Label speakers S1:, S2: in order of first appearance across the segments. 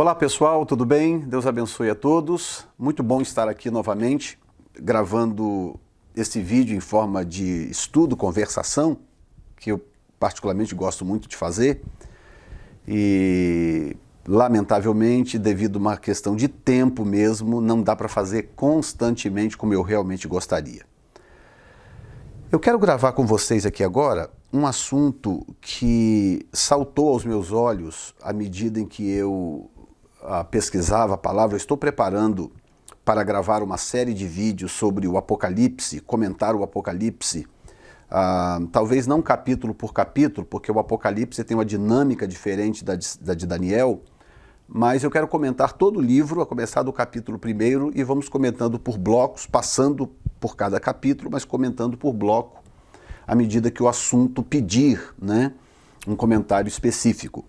S1: Olá pessoal, tudo bem? Deus abençoe a todos. Muito bom estar aqui novamente, gravando esse vídeo em forma de estudo, conversação, que eu particularmente gosto muito de fazer. E lamentavelmente, devido a uma questão de tempo mesmo, não dá para fazer constantemente como eu realmente gostaria. Eu quero gravar com vocês aqui agora um assunto que saltou aos meus olhos à medida em que eu pesquisava a palavra. Eu estou preparando para gravar uma série de vídeos sobre o Apocalipse, comentar o Apocalipse, talvez não capítulo por capítulo, porque o Apocalipse tem uma dinâmica diferente da de Daniel, mas eu quero comentar todo o livro, a começar do capítulo 1, e vamos comentando por blocos, passando por cada capítulo, mas comentando por bloco, à medida que o assunto pedir, né, um comentário específico.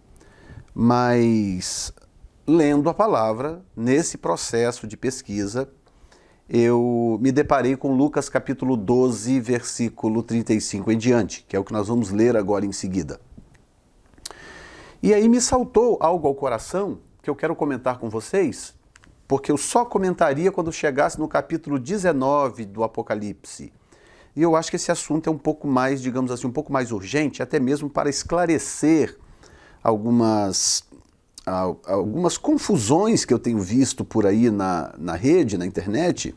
S1: Mas, lendo a palavra, nesse processo de pesquisa, eu me deparei com Lucas capítulo 12, versículo 35 em diante, que é o que nós vamos ler agora em seguida. E aí me saltou algo ao coração que eu quero comentar com vocês, porque eu só comentaria quando chegasse no capítulo 19 do Apocalipse. E eu acho que esse assunto é um pouco mais, digamos assim, um pouco mais urgente, até mesmo para esclarecer algumas confusões que eu tenho visto por aí na rede, na internet,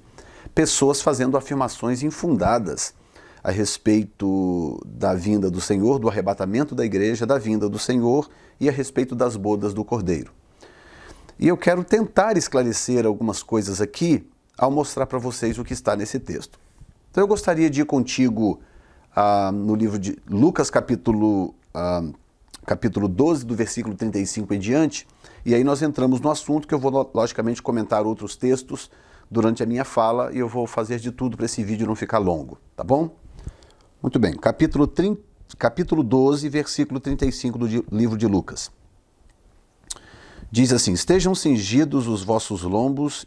S1: pessoas fazendo afirmações infundadas a respeito da vinda do Senhor, do arrebatamento da igreja, da vinda do Senhor e a respeito das bodas do Cordeiro. E eu quero tentar esclarecer algumas coisas aqui ao mostrar para vocês o que está nesse texto. Então eu gostaria de ir contigo no livro de Lucas capítulo 12, do versículo 35 em diante, e aí nós entramos no assunto que eu vou, logicamente, comentar outros textos durante a minha fala, e eu vou fazer de tudo para esse vídeo não ficar longo, tá bom? Muito bem, capítulo 12, versículo 35 do livro de Lucas. Diz assim: estejam cingidos os vossos lombos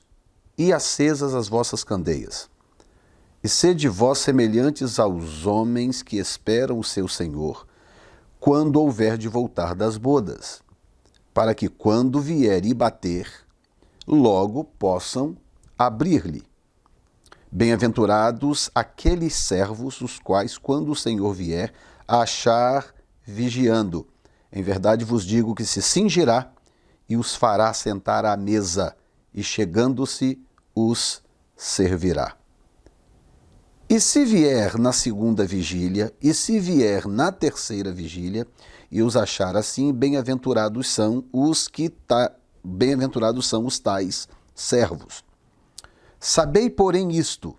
S1: e acesas as vossas candeias, e sede vós semelhantes aos homens que esperam o seu Senhor, quando houver de voltar das bodas, para que quando vier e bater, logo possam abrir-lhe. Bem-aventurados aqueles servos, os quais, quando o Senhor vier, achar vigiando. Em verdade vos digo que se cingirá e os fará sentar à mesa, e chegando-se os servirá. E se vier na segunda vigília, e se vier na terceira vigília, e os achar assim, bem-aventurados são os tais servos. Sabei, porém, isto: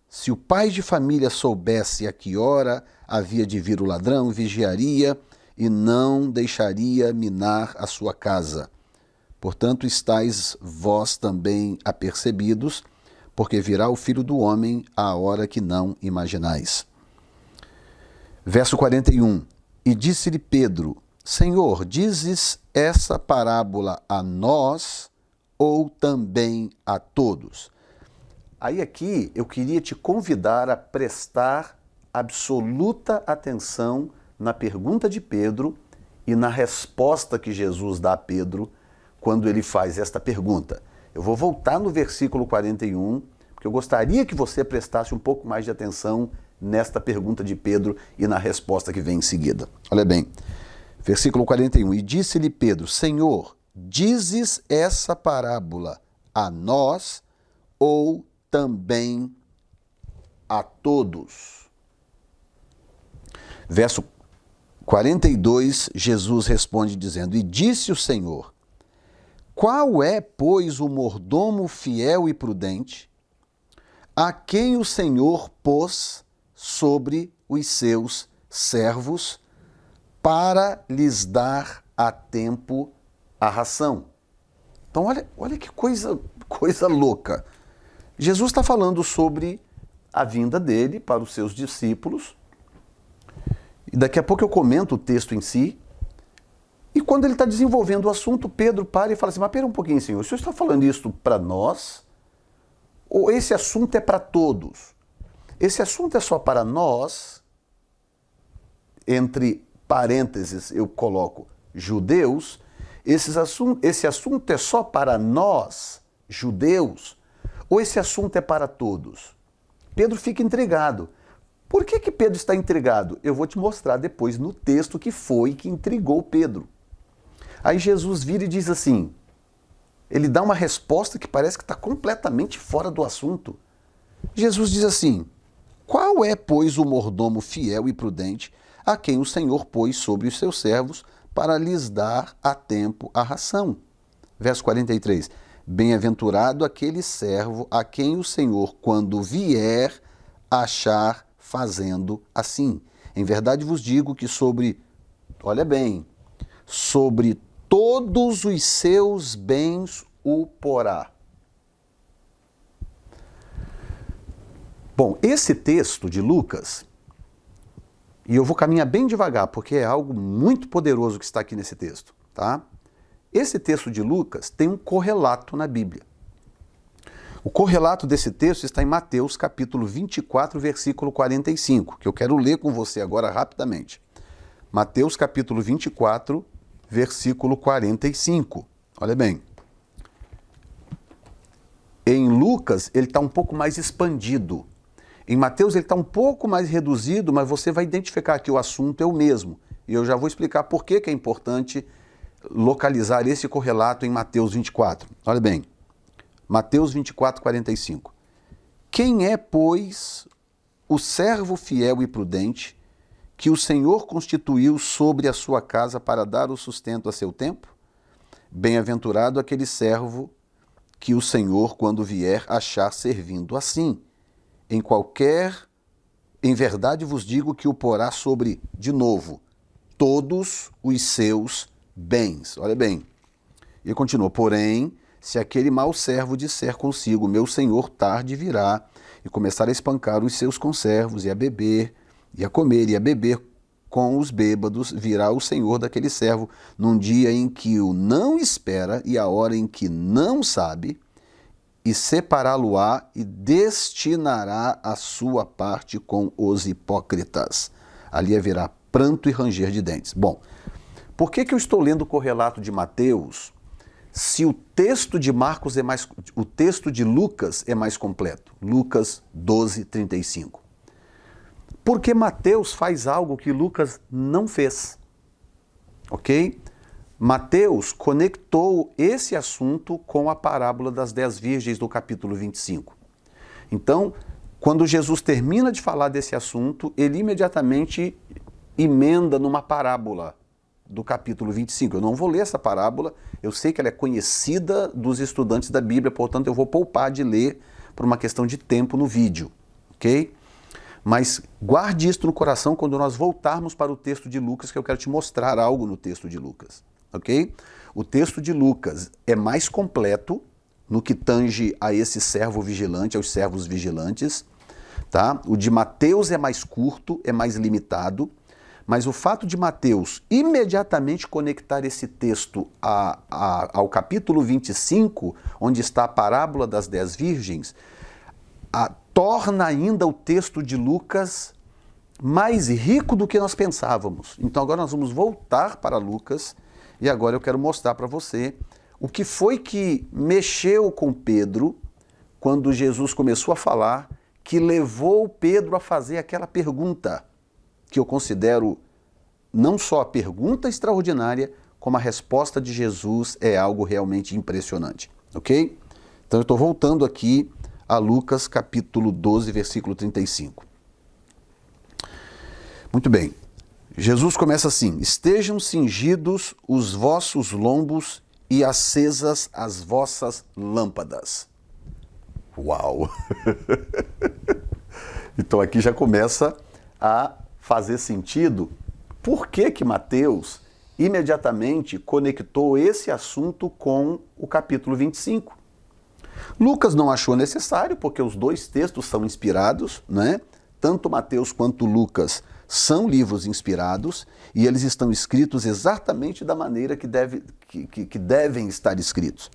S1: se o pai de família soubesse a que hora havia de vir o ladrão, vigiaria e não deixaria minar a sua casa. Portanto, estáis vós também apercebidos, porque virá o Filho do Homem à hora que não imaginais. Verso 41. E disse-lhe Pedro: Senhor, dizes essa parábola a nós ou também a todos? Aí aqui eu queria te convidar a prestar absoluta atenção na pergunta de Pedro e na resposta que Jesus dá a Pedro quando ele faz esta pergunta. Eu vou voltar no versículo 41, porque eu gostaria que você prestasse um pouco mais de atenção nesta pergunta de Pedro e na resposta que vem em seguida. Olha bem, versículo 41. E disse-lhe Pedro: Senhor, dizes essa parábola a nós ou também a todos? Verso 42, Jesus responde dizendo: E disse o Senhor: Qual é, pois, o mordomo fiel e prudente, a quem o Senhor pôs sobre os seus servos, para lhes dar a tempo a ração? Então olha que coisa louca. Jesus está falando sobre a vinda dele para os seus discípulos, e daqui a pouco eu comento o texto em si. E quando ele está desenvolvendo o assunto, Pedro para e fala assim: mas pera um pouquinho, Senhor, o Senhor está falando isso para nós? Ou esse assunto é para todos? Esse assunto é só para nós, entre parênteses eu coloco judeus, esse assunto é só para nós, judeus, ou esse assunto é para todos? Pedro fica intrigado. Por que Pedro está intrigado? Eu vou te mostrar depois no texto que foi que intrigou Pedro. Aí Jesus vira e diz assim, ele dá uma resposta que parece que está completamente fora do assunto. Jesus diz assim, qual é, pois, o mordomo fiel e prudente a quem o Senhor pôs sobre os seus servos para lhes dar a tempo a ração? Verso 43, bem-aventurado aquele servo a quem o Senhor, quando vier, achar fazendo assim. Em verdade vos digo que olha bem, sobre todos os seus bens o porá. Bom, esse texto de Lucas, e eu vou caminhar bem devagar, porque é algo muito poderoso que está aqui nesse texto, tá? Esse texto de Lucas tem um correlato na Bíblia. O correlato desse texto está em Mateus, capítulo 24, versículo 45, que eu quero ler com você agora rapidamente. Mateus, capítulo 24, versículo 45. Olha bem. Em Lucas, ele está um pouco mais expandido. Em Mateus, ele está um pouco mais reduzido, mas você vai identificar que o assunto é o mesmo. E eu já vou explicar por que é importante localizar esse correlato em Mateus 24. Olha bem, Mateus 24, 45. Quem é, pois, o servo fiel e prudente que o Senhor constituiu sobre a sua casa para dar o sustento a seu tempo? Bem-aventurado aquele servo que o Senhor, quando vier, achar servindo assim. Em verdade vos digo que o porá sobre, de novo, todos os seus bens. Olha bem. E continua, porém, se aquele mau servo disser consigo, meu senhor tarde virá, e começar a espancar os seus conservos, e a beber, e a comer, e a beber com os bêbados, virá o senhor daquele servo num dia em que o não espera, e a hora em que não sabe, e separá-lo-á e destinará a sua parte com os hipócritas. Ali haverá pranto e ranger de dentes. Bom, por que eu estou lendo o correlato de Mateus se o texto de o texto de Lucas é mais completo? Lucas 12, 35. Porque Mateus faz algo que Lucas não fez. Ok? Mateus conectou esse assunto com a parábola das 10 virgens do capítulo 25. Então, quando Jesus termina de falar desse assunto, ele imediatamente emenda numa parábola do capítulo 25. Eu não vou ler essa parábola, eu sei que ela é conhecida dos estudantes da Bíblia, portanto eu vou poupar de ler por uma questão de tempo no vídeo, ok? Mas guarde isso no coração quando nós voltarmos para o texto de Lucas, que eu quero te mostrar algo no texto de Lucas. Ok? O texto de Lucas é mais completo no que tange a esse servo vigilante, aos servos vigilantes, tá? O de Mateus é mais curto, é mais limitado, mas o fato de Mateus imediatamente conectar esse texto ao capítulo 25, onde está a parábola das 10 virgens, torna ainda o texto de Lucas mais rico do que nós pensávamos. Então agora nós vamos voltar para Lucas. E agora eu quero mostrar para você o que foi que mexeu com Pedro quando Jesus começou a falar, que levou Pedro a fazer aquela pergunta, que eu considero não só a pergunta extraordinária, como a resposta de Jesus é algo realmente impressionante. Ok? Então eu estou voltando aqui a Lucas capítulo 12, versículo 35. Muito bem. Jesus começa assim, estejam cingidos os vossos lombos e acesas as vossas lâmpadas. Uau! Então aqui já começa a fazer sentido por que Mateus imediatamente conectou esse assunto com o capítulo 25. Lucas não achou necessário, porque os dois textos são inspirados, né? Tanto Mateus quanto Lucas são livros inspirados e eles estão escritos exatamente da maneira que devem estar escritos.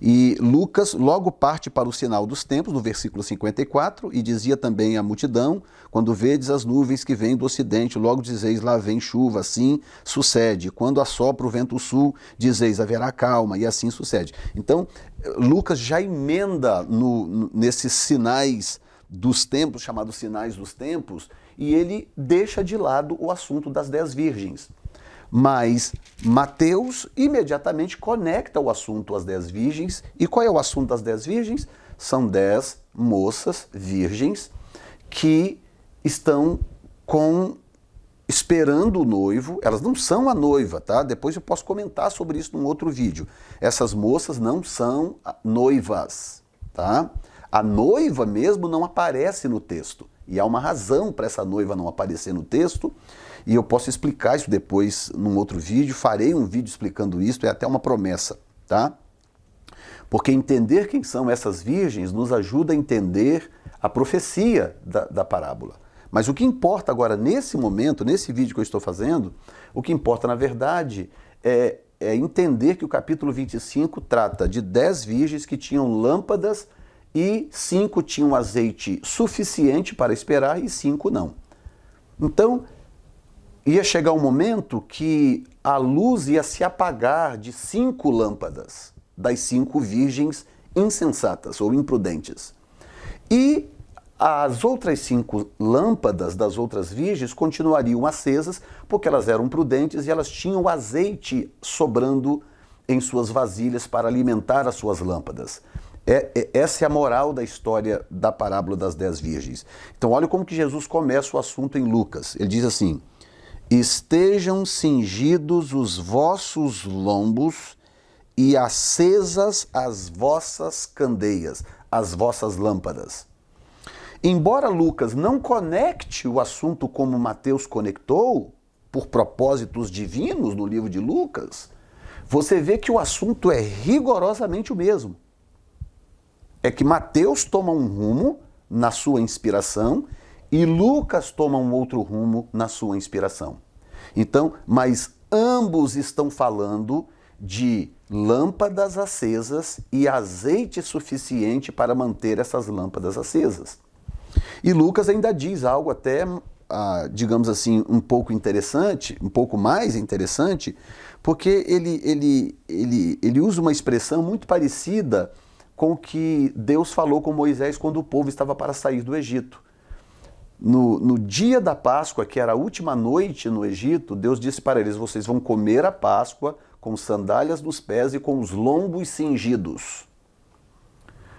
S1: E Lucas logo parte para o sinal dos tempos, no versículo 54, e dizia também à multidão: quando vedes as nuvens que vêm do ocidente, logo dizeis, lá vem chuva, assim sucede. Quando assopra o vento sul, dizeis, haverá calma, e assim sucede. Então, Lucas já emenda nesses sinais dos tempos, chamados sinais dos tempos, e ele deixa de lado o assunto das 10 virgens. Mas Mateus imediatamente conecta o assunto às 10 virgens. E qual é o assunto das 10 virgens? São 10 moças virgens que estão esperando o noivo. Elas não são a noiva, tá? Depois eu posso comentar sobre isso num outro vídeo. Essas moças não são noivas, tá? A noiva mesmo não aparece no texto. E há uma razão para essa noiva não aparecer no texto. E eu posso explicar isso depois num outro vídeo. Farei um vídeo explicando isso, é até uma promessa, tá? Porque entender quem são essas virgens nos ajuda a entender a profecia da parábola. Mas o que importa agora, nesse momento, nesse vídeo que eu estou fazendo, o que importa, na verdade, é entender que o capítulo 25 trata de 10 virgens que tinham lâmpadas e 5 tinham azeite suficiente para esperar e 5 não. Então, ia chegar um momento que a luz ia se apagar de 5 lâmpadas, das 5 virgens insensatas ou imprudentes. E as outras 5 lâmpadas das outras virgens continuariam acesas, porque elas eram prudentes e elas tinham azeite sobrando em suas vasilhas para alimentar as suas lâmpadas. Essa é a moral da história da parábola das 10 virgens. Então olha como que Jesus começa o assunto em Lucas. Ele diz assim: estejam cingidos os vossos lombos e acesas as vossas candeias, as vossas lâmpadas. Embora Lucas não conecte o assunto como Mateus conectou, por propósitos divinos no livro de Lucas, você vê que o assunto é rigorosamente o mesmo. É que Mateus toma um rumo na sua inspiração e Lucas toma um outro rumo na sua inspiração. Então, mas ambos estão falando de lâmpadas acesas e azeite suficiente para manter essas lâmpadas acesas. E Lucas ainda diz algo até, digamos assim, um pouco interessante, um pouco mais interessante, porque ele usa uma expressão muito parecida com o que Deus falou com Moisés quando o povo estava para sair do Egito. No dia da Páscoa, que era a última noite no Egito, Deus disse para eles: vocês vão comer a Páscoa com sandálias nos pés e com os lombos cingidos.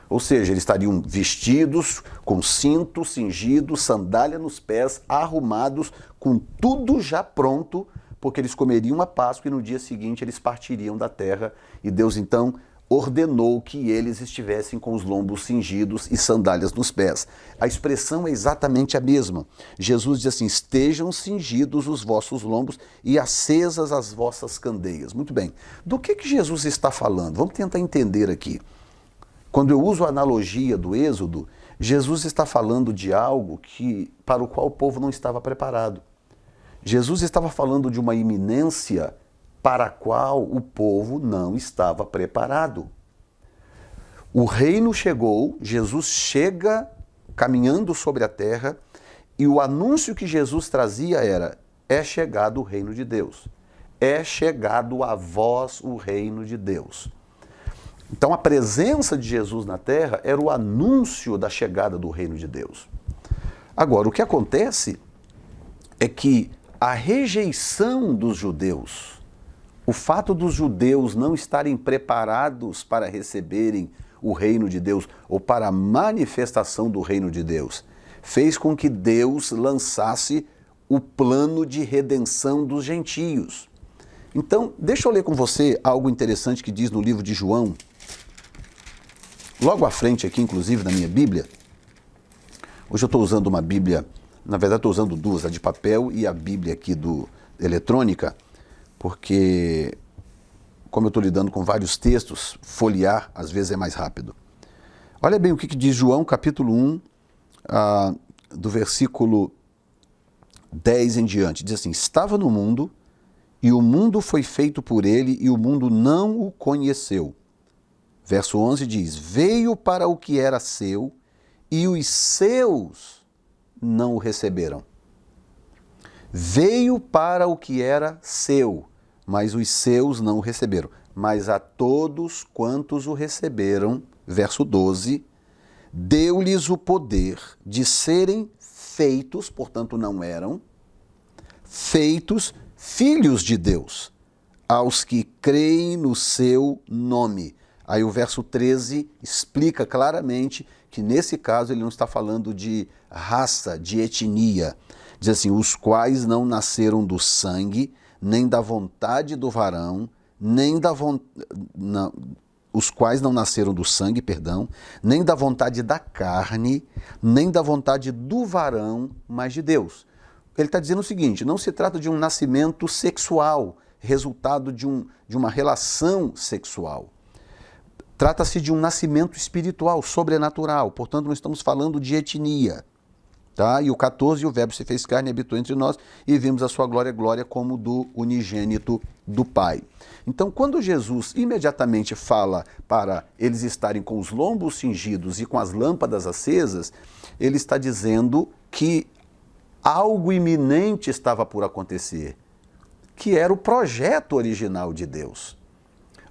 S1: Ou seja, eles estariam vestidos, com cinto cingido, sandália nos pés, arrumados, com tudo já pronto, porque eles comeriam a Páscoa e no dia seguinte eles partiriam da terra. E Deus então ordenou que eles estivessem com os lombos cingidos e sandálias nos pés. A expressão é exatamente a mesma. Jesus diz assim: estejam cingidos os vossos lombos e acesas as vossas candeias. Muito bem. Do que Jesus está falando? Vamos tentar entender aqui. Quando eu uso a analogia do Êxodo, Jesus está falando de algo para o qual o povo não estava preparado. Jesus estava falando de uma iminência para a qual o povo não estava preparado. O reino chegou, Jesus chega caminhando sobre a terra e o anúncio que Jesus trazia era: é chegado o reino de Deus, é chegado a vós o reino de Deus. Então a presença de Jesus na terra era o anúncio da chegada do reino de Deus. Agora, o que acontece é que a rejeição dos judeus, o fato dos judeus não estarem preparados para receberem o reino de Deus ou para a manifestação do reino de Deus, fez com que Deus lançasse o plano de redenção dos gentios. Então, deixa eu ler com você algo interessante que diz no livro de João, logo à frente aqui, inclusive, na minha Bíblia. Hoje eu estou usando uma Bíblia, na verdade estou usando duas, a de papel e a Bíblia aqui eletrônica, porque, como eu estou lidando com vários textos, folhear às vezes é mais rápido. Olha bem o que diz João, capítulo 1, do versículo 10 em diante, diz assim: estava no mundo, e o mundo foi feito por ele, e o mundo não o conheceu. Verso 11 diz: veio para o que era seu, e os seus não o receberam. Veio para o que era seu, mas os seus não o receberam. Mas a todos quantos o receberam, verso 12, deu-lhes o poder de serem feitos, portanto não eram, feitos filhos de Deus, aos que creem no seu nome. Aí o verso 13 explica claramente que nesse caso ele não está falando de raça, de etnia. Diz assim: os quais não nasceram do sangue, nem da vontade do varão, nem da os quais não nasceram do sangue, perdão, nem da vontade da carne, nem da vontade do varão, mas de Deus. Ele está dizendo o seguinte: não se trata de um nascimento sexual, resultado de uma relação sexual. Trata-se de um nascimento espiritual, sobrenatural. Portanto, não estamos falando de etnia. Tá? E o 14, o verbo se fez carne e habitou entre nós, e vimos a sua glória, glória como do unigênito do Pai. Então, quando Jesus imediatamente fala para eles estarem com os lombos cingidos e com as lâmpadas acesas, ele está dizendo que algo iminente estava por acontecer, que era o projeto original de Deus.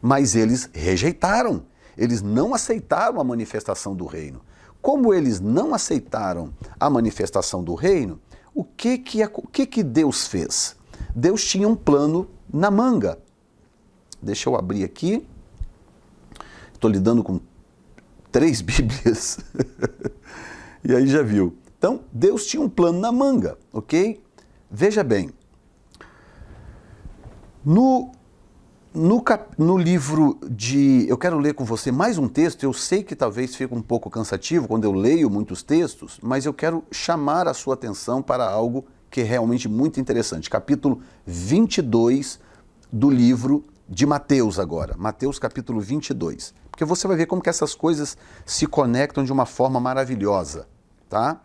S1: Mas eles rejeitaram, eles não aceitaram a manifestação do reino. Como eles não aceitaram a manifestação do reino, o que Deus fez? Deus tinha um plano na manga. Deixa eu abrir aqui. Estou lidando com 3 Bíblias. E aí já viu. Então, Deus tinha um plano na manga, ok? Veja bem. No livro de... Eu quero ler com você mais um texto. Eu sei que talvez fique um pouco cansativo quando eu leio muitos textos, mas eu quero chamar a sua atenção para algo que é realmente muito interessante. Capítulo 22 do livro de Mateus agora. Mateus capítulo 22. Porque você vai ver como que essas coisas se conectam de uma forma maravilhosa, tá?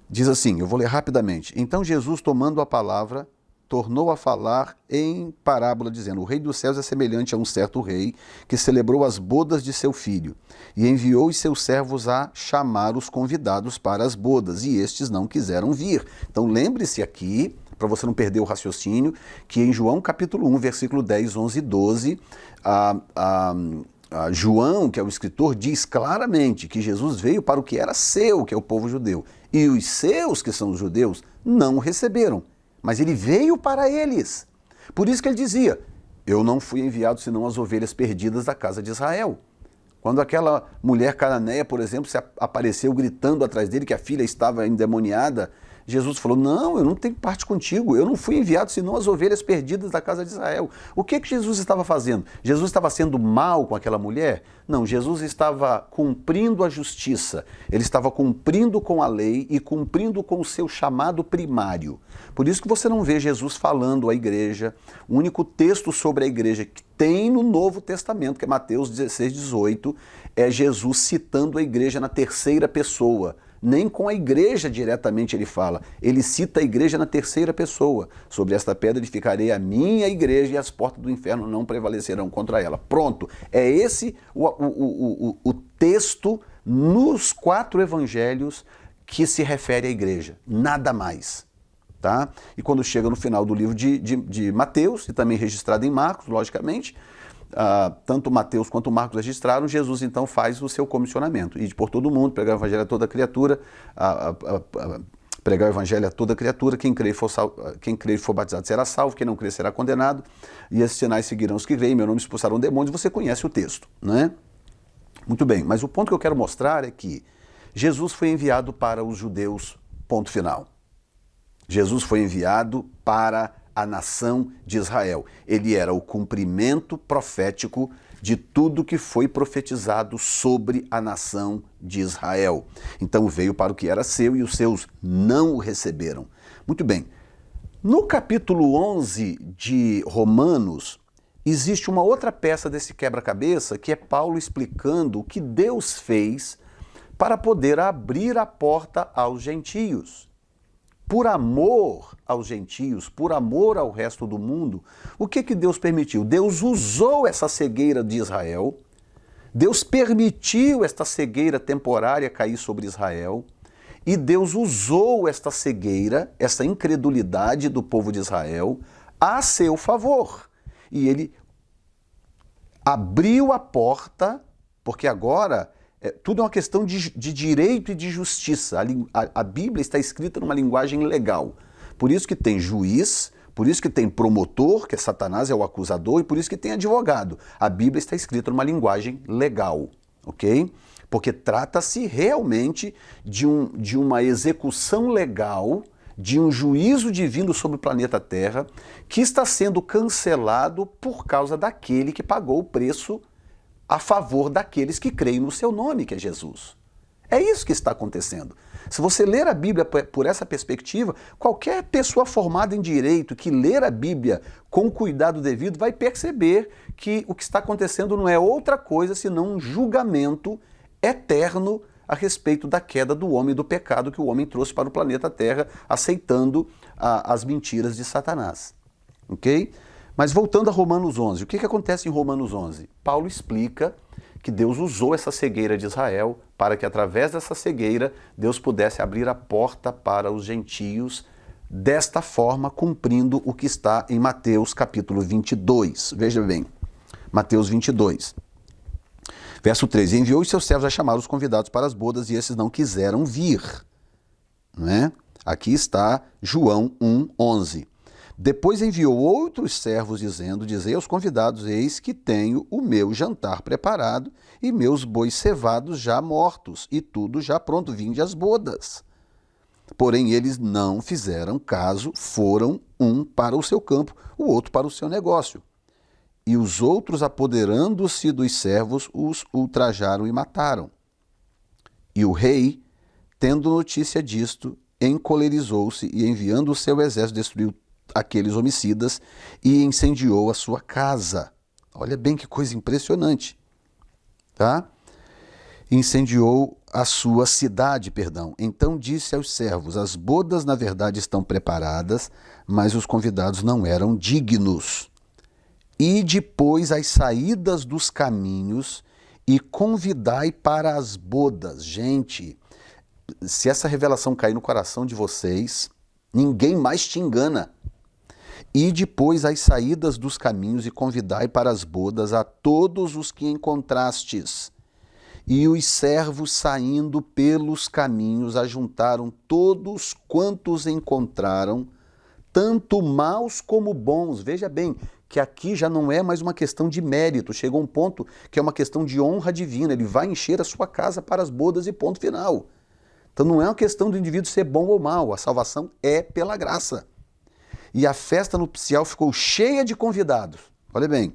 S1: Diz assim, eu vou ler rapidamente. Então Jesus, tomando a palavra, tornou a falar em parábola, dizendo: o reino dos céus é semelhante a um certo rei que celebrou as bodas de seu filho e enviou os seus servos a chamar os convidados para as bodas, e estes não quiseram vir. Então lembre-se aqui, para você não perder o raciocínio, que em João capítulo 1, versículo 10, 11 e 12, João, que é o escritor, diz claramente que Jesus veio para o que era seu, que é o povo judeu, e os seus, que são os judeus, não o receberam. Mas ele veio para eles. Por isso que ele dizia: eu não fui enviado senão as ovelhas perdidas da casa de Israel. Quando aquela mulher cananeia, por exemplo, se apareceu gritando atrás dele que a filha estava endemoniada, Jesus falou: não, eu não tenho parte contigo, eu não fui enviado senão as ovelhas perdidas da casa de Israel. O que Jesus estava fazendo? Jesus estava sendo mal com aquela mulher? Não, Jesus estava cumprindo a justiça, ele estava cumprindo com a lei e cumprindo com o seu chamado primário. Por isso que você não vê Jesus falando à igreja. O único texto sobre a igreja que tem no Novo Testamento, que é Mateus 16, 18, é Jesus citando a igreja na terceira pessoa. Nem com a igreja diretamente ele fala, ele cita a igreja na terceira pessoa. Sobre esta pedra edificarei a minha igreja e as portas do inferno não prevalecerão contra ela. Pronto, é esse o texto nos 4 evangelhos que se refere à igreja, nada mais. Tá? E quando chega no final do livro de Mateus, e também registrado em Marcos, logicamente, tanto Mateus quanto Marcos registraram, Jesus então faz o seu comissionamento: ide por todo o mundo, pregar o evangelho a toda criatura, pregar o evangelho a toda criatura, quem crer e for batizado será salvo, quem não crer será condenado, e esses sinais seguirão os que creem, meu nome expulsarão demônios. Você conhece o texto, né? Muito bem, mas o ponto que eu quero mostrar é que Jesus foi enviado para os judeus, ponto final. Jesus foi enviado para a nação de Israel. Ele era o cumprimento profético de tudo que foi profetizado sobre a nação de Israel. Então veio para o que era seu e os seus não o receberam. Muito bem. No capítulo 11 de Romanos, existe uma outra peça desse quebra-cabeça, que é Paulo explicando o que Deus fez para poder abrir a porta aos gentios. por amor aos gentios, por amor ao resto do mundo, o que Deus permitiu? Deus usou essa cegueira de Israel, Deus permitiu esta cegueira temporária cair sobre Israel, e Deus usou esta cegueira, essa incredulidade do povo de Israel, a seu favor. E ele abriu a porta, porque agora tudo é uma questão de direito e de justiça. A Bíblia está escrita numa linguagem legal. Por isso que tem juiz, por isso que tem promotor, que é Satanás, é o acusador, e por isso que tem advogado. A Bíblia está escrita numa linguagem legal, ok? Porque trata-se realmente de uma execução legal, de um juízo divino sobre o planeta Terra, que está sendo cancelado por causa daquele que pagou o preço a favor daqueles que creem no seu nome, que é Jesus. É isso que está acontecendo. Se você ler a Bíblia por essa perspectiva, qualquer pessoa formada em direito que ler a Bíblia com cuidado devido vai perceber que o que está acontecendo não é outra coisa senão um julgamento eterno a respeito da queda do homem e do pecado que o homem trouxe para o planeta Terra, aceitando as mentiras de Satanás. Ok? Mas voltando a Romanos 11, o que acontece em Romanos 11? Paulo explica que Deus usou essa cegueira de Israel para que através dessa cegueira Deus pudesse abrir a porta para os gentios, desta forma cumprindo o que está em Mateus capítulo 22. Veja bem, Mateus 22. Verso 3, enviou os seus servos a chamar os convidados para as bodas e esses não quiseram vir. Não é? Aqui está João 1:11. Depois enviou outros servos dizendo, dizei aos convidados, eis que tenho o meu jantar preparado e meus bois cevados já mortos e tudo já pronto, vinde às bodas. Porém eles não fizeram caso, foram um para o seu campo, o outro para o seu negócio. E os outros, apoderando-se dos servos, os ultrajaram e mataram. E o rei, tendo notícia disto, encolerizou-se e, enviando o seu exército, destruiu aqueles homicidas e incendiou a sua casa. Olha bem que coisa impressionante. Tá? Incendiou a sua cidade, perdão. Então disse aos servos, as bodas na verdade estão preparadas, mas os convidados não eram dignos. E depois as saídas dos caminhos e convidai para as bodas. Gente, se essa revelação cair no coração de vocês, ninguém mais te engana. E depois as saídas dos caminhos e convidai para as bodas a todos os que encontrastes. E os servos saindo pelos caminhos ajuntaram todos quantos encontraram, tanto maus como bons. Veja bem, que aqui já não é mais uma questão de mérito, chegou um ponto que é uma questão de honra divina, ele vai encher a sua casa para as bodas e ponto final. Então não é uma questão do indivíduo ser bom ou mal, a salvação é pela graça. E a festa nupcial ficou cheia de convidados, olha bem,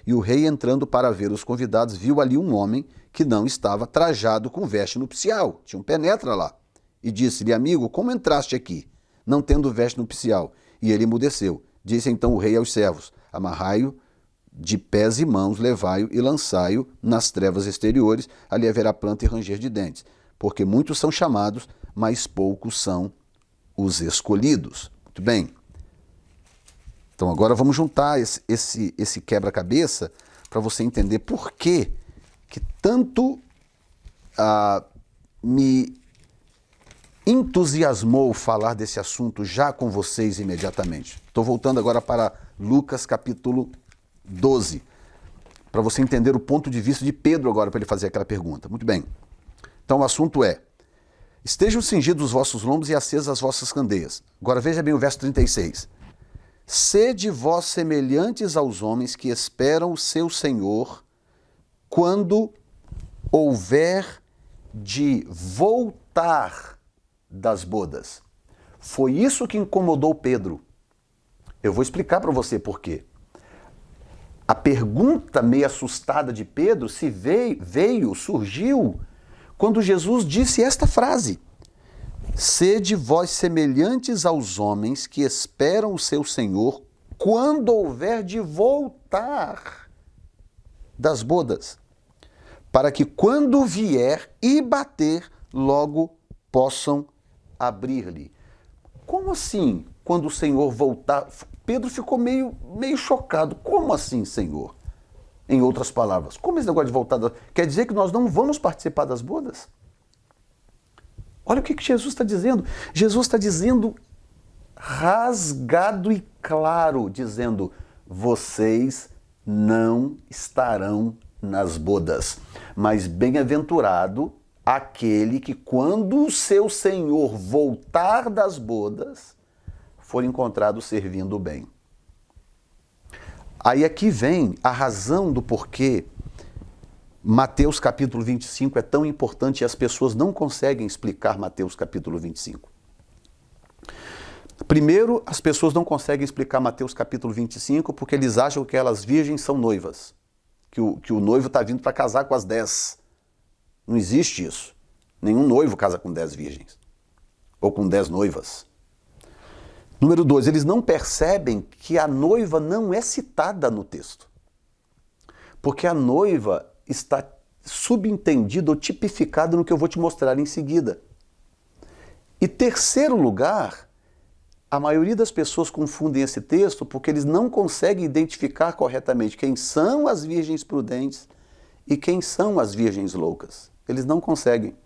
S1: e o rei entrando para ver os convidados, viu ali um homem que não estava trajado com veste nupcial, tinha um penetra lá, e disse-lhe, amigo, como entraste aqui, não tendo veste nupcial? E ele emudeceu. Disse então o rei aos servos, amarrai-o de pés e mãos, levai-o e lançai-o nas trevas exteriores, ali haverá pranto e ranger de dentes, porque muitos são chamados, mas poucos são os escolhidos. Muito bem. Então agora vamos juntar esse quebra-cabeça para você entender por que tanto me entusiasmou falar desse assunto já com vocês imediatamente. Estou voltando agora para Lucas capítulo 12, para você entender o ponto de vista de Pedro agora, para ele fazer aquela pergunta. Muito bem. Então o assunto é, estejam cingidos os vossos lombos e acesas as vossas candeias. Agora veja bem o verso 36. Sede vós semelhantes aos homens que esperam o seu Senhor quando houver de voltar das bodas. Foi isso que incomodou Pedro. Eu vou explicar para você por quê. A pergunta meio assustada de Pedro surgiu quando Jesus disse esta frase. Sede vós semelhantes aos homens que esperam o seu Senhor quando houver de voltar das bodas, para que quando vier e bater, logo possam abrir-lhe. como assim, quando o Senhor voltar? Pedro ficou meio chocado. Como assim, Senhor? Em outras palavras, como esse negócio de voltar? Quer dizer que nós não vamos participar das bodas? Olha o que Jesus está dizendo. Jesus está dizendo rasgado e claro, dizendo: vocês não estarão nas bodas, mas bem-aventurado aquele que, quando o seu Senhor voltar das bodas, for encontrado servindo bem. Aí aqui vem a razão do porquê Mateus capítulo 25 é tão importante e as pessoas não conseguem explicar Mateus capítulo 25. Primeiro, as pessoas não conseguem explicar Mateus capítulo 25 porque eles acham que aquelas virgens são noivas, que o noivo está vindo para casar com as 10. Não existe isso. Nenhum noivo casa com 10 virgens ou com 10 noivas. Número 2, eles não percebem que a noiva não é citada no texto. Porque a noiva está subentendida ou tipificada no que eu vou te mostrar em seguida. E terceiro lugar, a maioria das pessoas confundem esse texto porque eles não conseguem identificar corretamente quem são as virgens prudentes e quem são as virgens loucas. Eles não conseguem.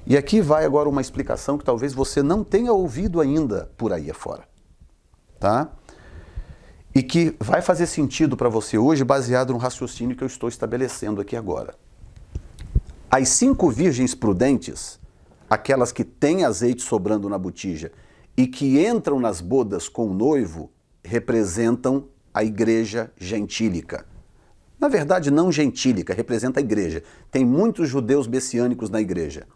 S1: E aqui vai agora uma explicação que talvez você não tenha ouvido ainda por aí afora, tá? E que vai fazer sentido para você hoje baseado no raciocínio que eu estou estabelecendo aqui agora. As 5 virgens prudentes, aquelas que têm azeite sobrando na botija e que entram nas bodas com o noivo, representam a igreja gentílica. Na verdade, não gentílica, representa a igreja. Tem muitos judeus messiânicos na igreja.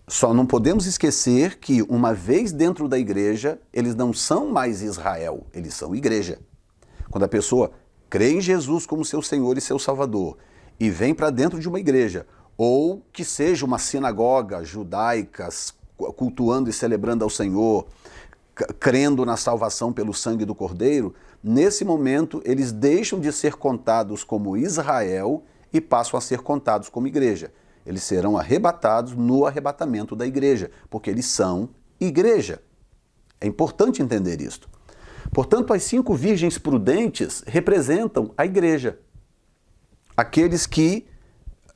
S1: Só não podemos esquecer que, uma vez dentro da igreja, eles não são mais Israel, eles são igreja. Quando a pessoa crê em Jesus como seu Senhor e seu Salvador e vem para dentro de uma igreja, ou que seja uma sinagoga judaica, cultuando e celebrando ao Senhor, crendo na salvação pelo sangue do Cordeiro, nesse momento eles deixam de ser contados como Israel e passam a ser contados como igreja. Eles serão arrebatados no arrebatamento da igreja, porque eles são igreja. É importante entender isto. Portanto, as 5 virgens prudentes representam a igreja. Aqueles que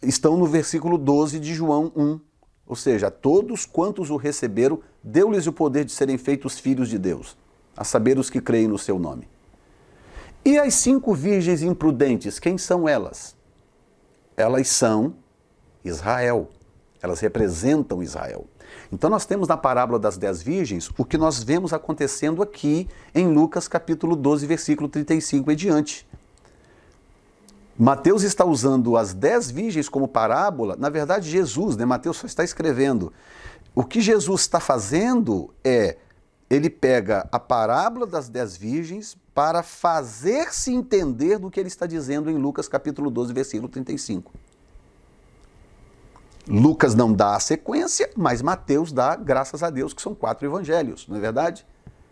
S1: estão no versículo 12 de João 1. Ou seja, a todos quantos o receberam, deu-lhes o poder de serem feitos filhos de Deus, a saber os que creem no seu nome. E as 5 virgens imprudentes, quem são elas? Elas são Israel. Elas representam Israel. Então nós temos na parábola das 10 virgens o que nós vemos acontecendo aqui em Lucas capítulo 12, versículo 35 e diante. Mateus está usando as 10 virgens como parábola, na verdade Jesus, Mateus só está escrevendo. O que Jesus está fazendo é, ele pega a parábola das 10 virgens para fazer-se entender do que ele está dizendo em Lucas capítulo 12, versículo 35. Lucas não dá a sequência, mas Mateus dá, graças a Deus, que são 4 evangelhos, não é verdade?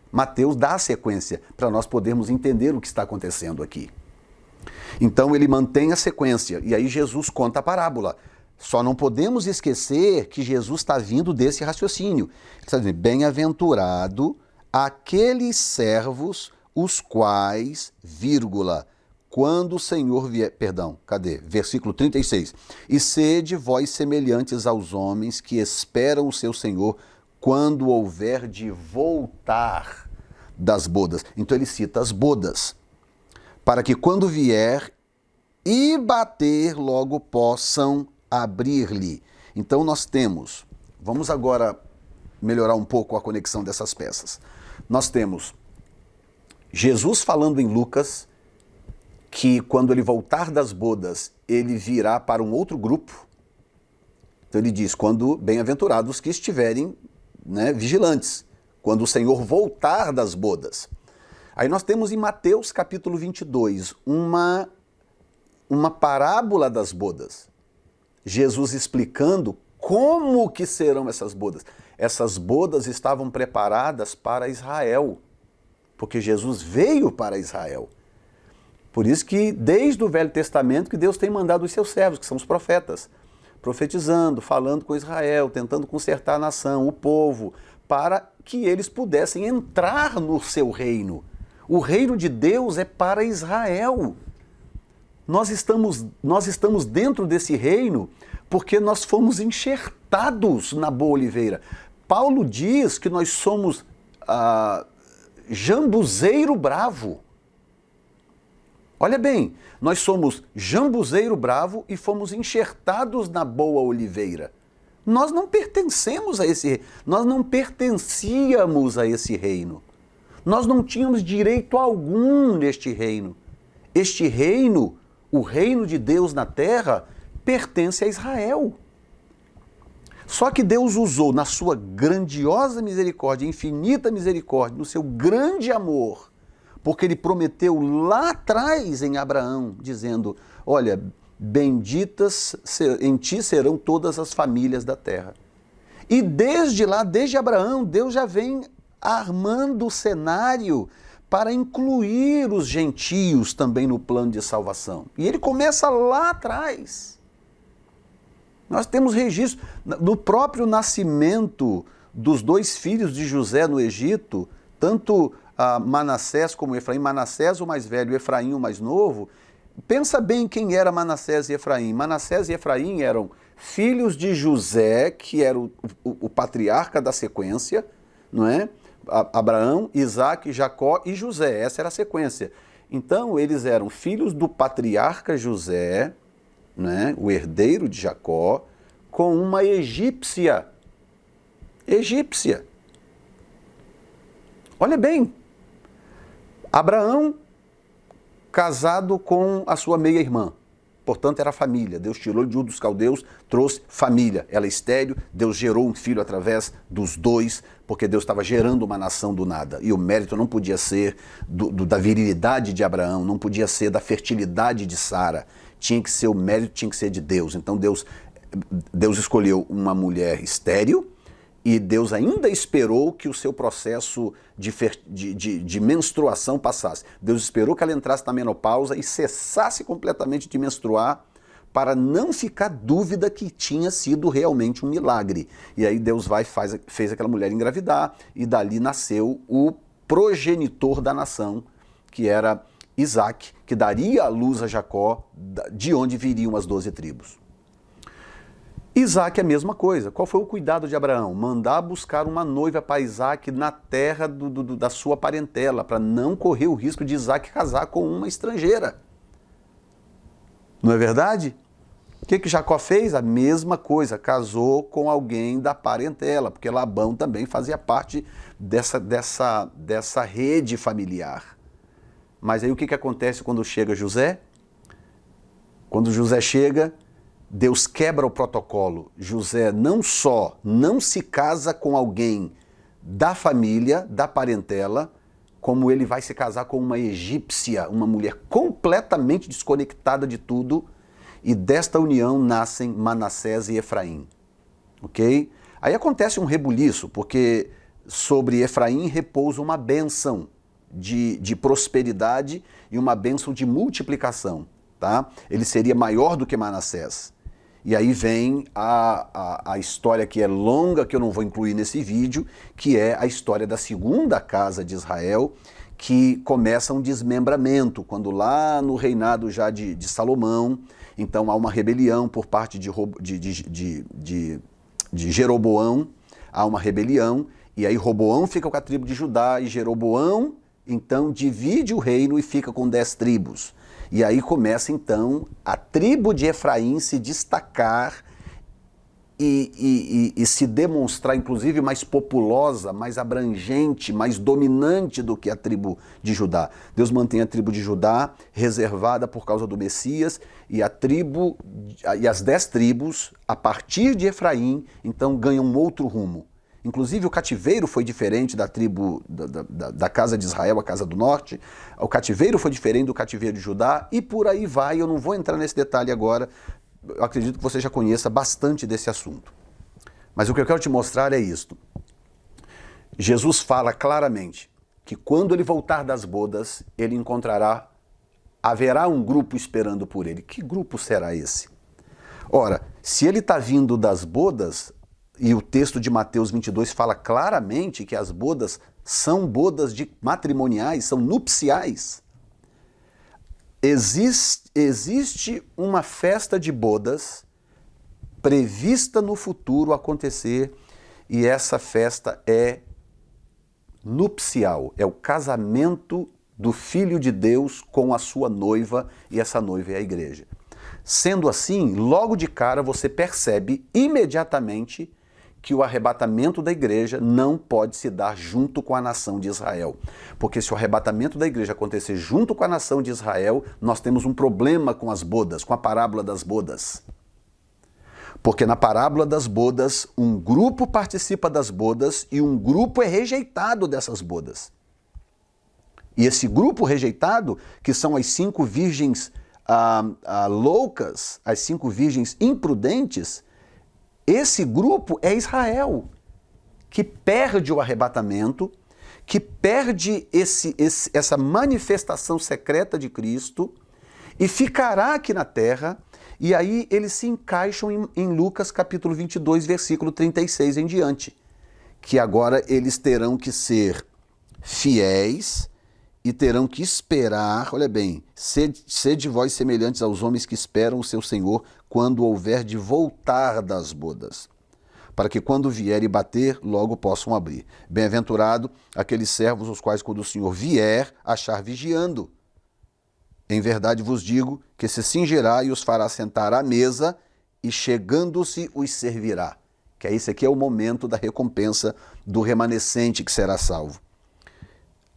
S1: Mateus dá a sequência para nós podermos entender o que está acontecendo aqui. Então ele mantém a sequência, e aí Jesus conta a parábola. Só não podemos esquecer que Jesus está vindo desse raciocínio. Ele está dizendo, bem-aventurado aqueles servos os quais, vírgula, quando o Senhor vier... Versículo 36. E sede vós semelhantes aos homens que esperam o seu Senhor quando houver de voltar das bodas. Então ele cita as bodas. Para que quando vier e bater, logo possam abrir-lhe. Então nós temos... Vamos agora melhorar um pouco a conexão dessas peças. Nós temos Jesus falando em Lucas que quando ele voltar das bodas, ele virá para um outro grupo. Então ele diz, quando bem-aventurados que estiverem vigilantes, quando o Senhor voltar das bodas. Aí nós temos em Mateus capítulo 22 uma parábola das bodas. Jesus explicando como que serão essas bodas. Essas bodas estavam preparadas para Israel, porque Jesus veio para Israel. Por isso que desde o Velho Testamento que Deus tem mandado os seus servos, que são os profetas, profetizando, falando com Israel, tentando consertar a nação, o povo, para que eles pudessem entrar no seu reino. O reino de Deus é para Israel. Nós estamos dentro desse reino porque nós fomos enxertados na boa oliveira. Paulo diz que nós somos jambuzeiro bravo. Olha bem, nós somos jambuzeiro bravo e fomos enxertados na boa oliveira. Nós não pertencemos a esse reino, nós não pertencíamos a esse reino. Nós não tínhamos direito algum neste reino. Este reino, o reino de Deus na terra, pertence a Israel. Só que Deus usou na sua grandiosa misericórdia, infinita misericórdia, no seu grande amor, porque ele prometeu lá atrás em Abraão, dizendo, olha, benditas em ti serão todas as famílias da terra. E desde lá, desde Abraão, Deus já vem armando o cenário para incluir os gentios também no plano de salvação. E ele começa lá atrás. Nós temos registro, no próprio nascimento dos dois filhos de José no Egito, tanto Manassés como Efraim, Manassés o mais velho, Efraim o mais novo. Pensa bem quem era Manassés e Efraim. Manassés e Efraim eram filhos de José, que era o patriarca da sequência, não é? Abraão, Isaac, Jacó e José, essa era a sequência. Então eles eram filhos do patriarca José, né? O herdeiro de Jacó, com uma egípcia. Olha bem, Abraão casado com a sua meia-irmã, portanto era família. Deus tirou de Ur dos Caldeus, trouxe família. Ela é estéril, Deus gerou um filho através dos dois, porque Deus estava gerando uma nação do nada. E o mérito não podia ser da virilidade de Abraão, não podia ser da fertilidade de Sara. Tinha que ser o mérito, tinha que ser de Deus. Então Deus escolheu uma mulher estéril, e Deus ainda esperou que o seu processo de menstruação passasse. Deus esperou que ela entrasse na menopausa e cessasse completamente de menstruar para não ficar dúvida que tinha sido realmente um milagre. E aí Deus fez aquela mulher engravidar e dali nasceu o progenitor da nação, que era Isaac, que daria à luz a Jacó, de onde viriam as 12 tribos. Isaac é a mesma coisa. Qual foi o cuidado de Abraão? Mandar buscar uma noiva para Isaac na terra da sua parentela, para não correr o risco de Isaac casar com uma estrangeira. Não é verdade? O que Jacó fez? A mesma coisa, casou com alguém da parentela, porque Labão também fazia parte dessa rede familiar. Mas aí o que acontece quando chega José? Quando José chega, Deus quebra o protocolo. José não só não se casa com alguém da família, da parentela, como ele vai se casar com uma egípcia, uma mulher completamente desconectada de tudo, e desta união nascem Manassés e Efraim. Ok? Aí acontece um rebuliço, porque sobre Efraim repousa uma bênção de prosperidade e uma bênção de multiplicação. Tá? Ele seria maior do que Manassés. E aí vem a história que é longa, que eu não vou incluir nesse vídeo, que é a história da segunda casa de Israel, que começa um desmembramento, quando lá no reinado já de Salomão, então há uma rebelião por parte de Jeroboão, há uma rebelião, e aí Roboão fica com a tribo de Judá, e Jeroboão então divide o reino e fica com 10 tribos. E aí começa então a tribo de Efraim se destacar e se demonstrar inclusive mais populosa, mais abrangente, mais dominante do que a tribo de Judá. Deus mantém a tribo de Judá reservada por causa do Messias, e as 10 tribos, a partir de Efraim, então ganham um outro rumo. Inclusive o cativeiro foi diferente da tribo da casa de Israel, a casa do norte. O cativeiro foi diferente do cativeiro de Judá, e por aí vai. Eu não vou entrar nesse detalhe agora. Eu acredito que você já conheça bastante desse assunto. Mas o que eu quero te mostrar é isto. Jesus fala claramente que quando ele voltar das bodas, ele haverá um grupo esperando por ele. Que grupo será esse? Ora, se ele está vindo das bodas, e o texto de Mateus 22 fala claramente que as bodas são bodas matrimoniais, são nupciais. Existe uma festa de bodas prevista no futuro acontecer, e essa festa é nupcial, é o casamento do Filho de Deus com a sua noiva, e essa noiva é a igreja. Sendo assim, logo de cara você percebe imediatamente que o arrebatamento da igreja não pode se dar junto com a nação de Israel. Porque se o arrebatamento da igreja acontecer junto com a nação de Israel, nós temos um problema com as bodas, com a parábola das bodas. Porque na parábola das bodas, um grupo participa das bodas e um grupo é rejeitado dessas bodas. E esse grupo rejeitado, que são as 5 virgens loucas, as 5 virgens imprudentes, esse grupo é Israel, que perde o arrebatamento, que perde essa manifestação secreta de Cristo e ficará aqui na terra, e aí eles se encaixam em Lucas capítulo 22, versículo 36 em diante, que agora eles terão que ser fiéis e terão que esperar, olha bem, sede vós semelhantes aos homens que esperam o seu Senhor quando houver de voltar das bodas, para que quando vier e bater, logo possam abrir. Bem-aventurado aqueles servos os quais quando o Senhor vier, achar vigiando. Em verdade vos digo que se cingirá e os fará sentar à mesa e chegando-se os servirá. Que esse aqui é o momento da recompensa do remanescente que será salvo.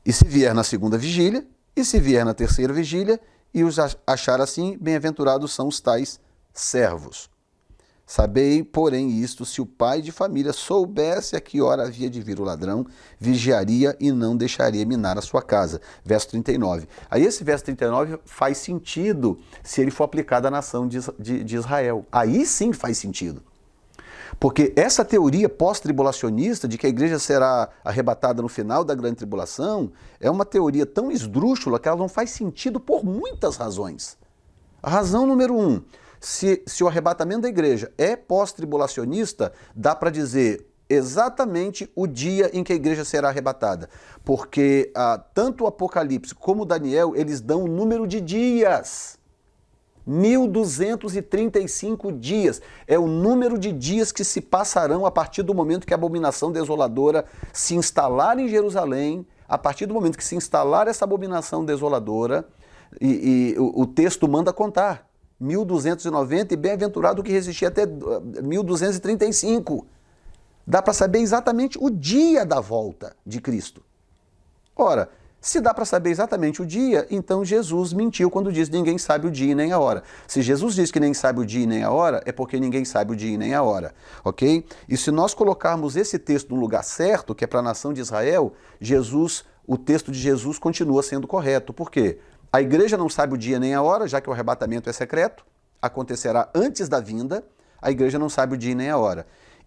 S1: E se vier na segunda vigília, e se vier na terceira vigília, e os achar assim, bem-aventurados são os tais servos. Sabei, porém, isto, se o pai de família soubesse a que hora havia de vir o ladrão, vigiaria e não deixaria minar a sua casa. Verso 39. Aí esse verso 39 faz sentido se ele for aplicado à nação de Israel. Aí sim faz sentido. Porque essa teoria pós-tribulacionista de que a igreja será arrebatada no final da grande tribulação é uma teoria tão esdrúxula que ela não faz sentido por muitas razões. A razão número 1, se o arrebatamento da igreja é pós-tribulacionista, dá para dizer exatamente o dia em que a igreja será arrebatada. Porque tanto o Apocalipse como o Daniel, eles dão o número de dias. 1235 dias é o número de dias que se passarão a partir do momento que a abominação desoladora se instalar em Jerusalém. A partir do momento que se instalar essa abominação desoladora, o texto manda contar 1290, e bem-aventurado que resistir até 1235. Dá para saber exatamente o dia da volta de Cristo. Ora, se dá para saber exatamente o dia, então Jesus mentiu quando diz ninguém sabe o dia nem a hora. Se Jesus diz que nem sabe o dia nem a hora, é porque ninguém sabe o dia nem a hora, ok? E se nós colocarmos esse texto no lugar certo, que é para a nação de Israel, o texto de Jesus continua sendo correto. Por quê? A igreja não sabe o dia nem a hora, já que o arrebatamento é secreto, acontecerá antes da vinda, a igreja não sabe o dia nem a hora.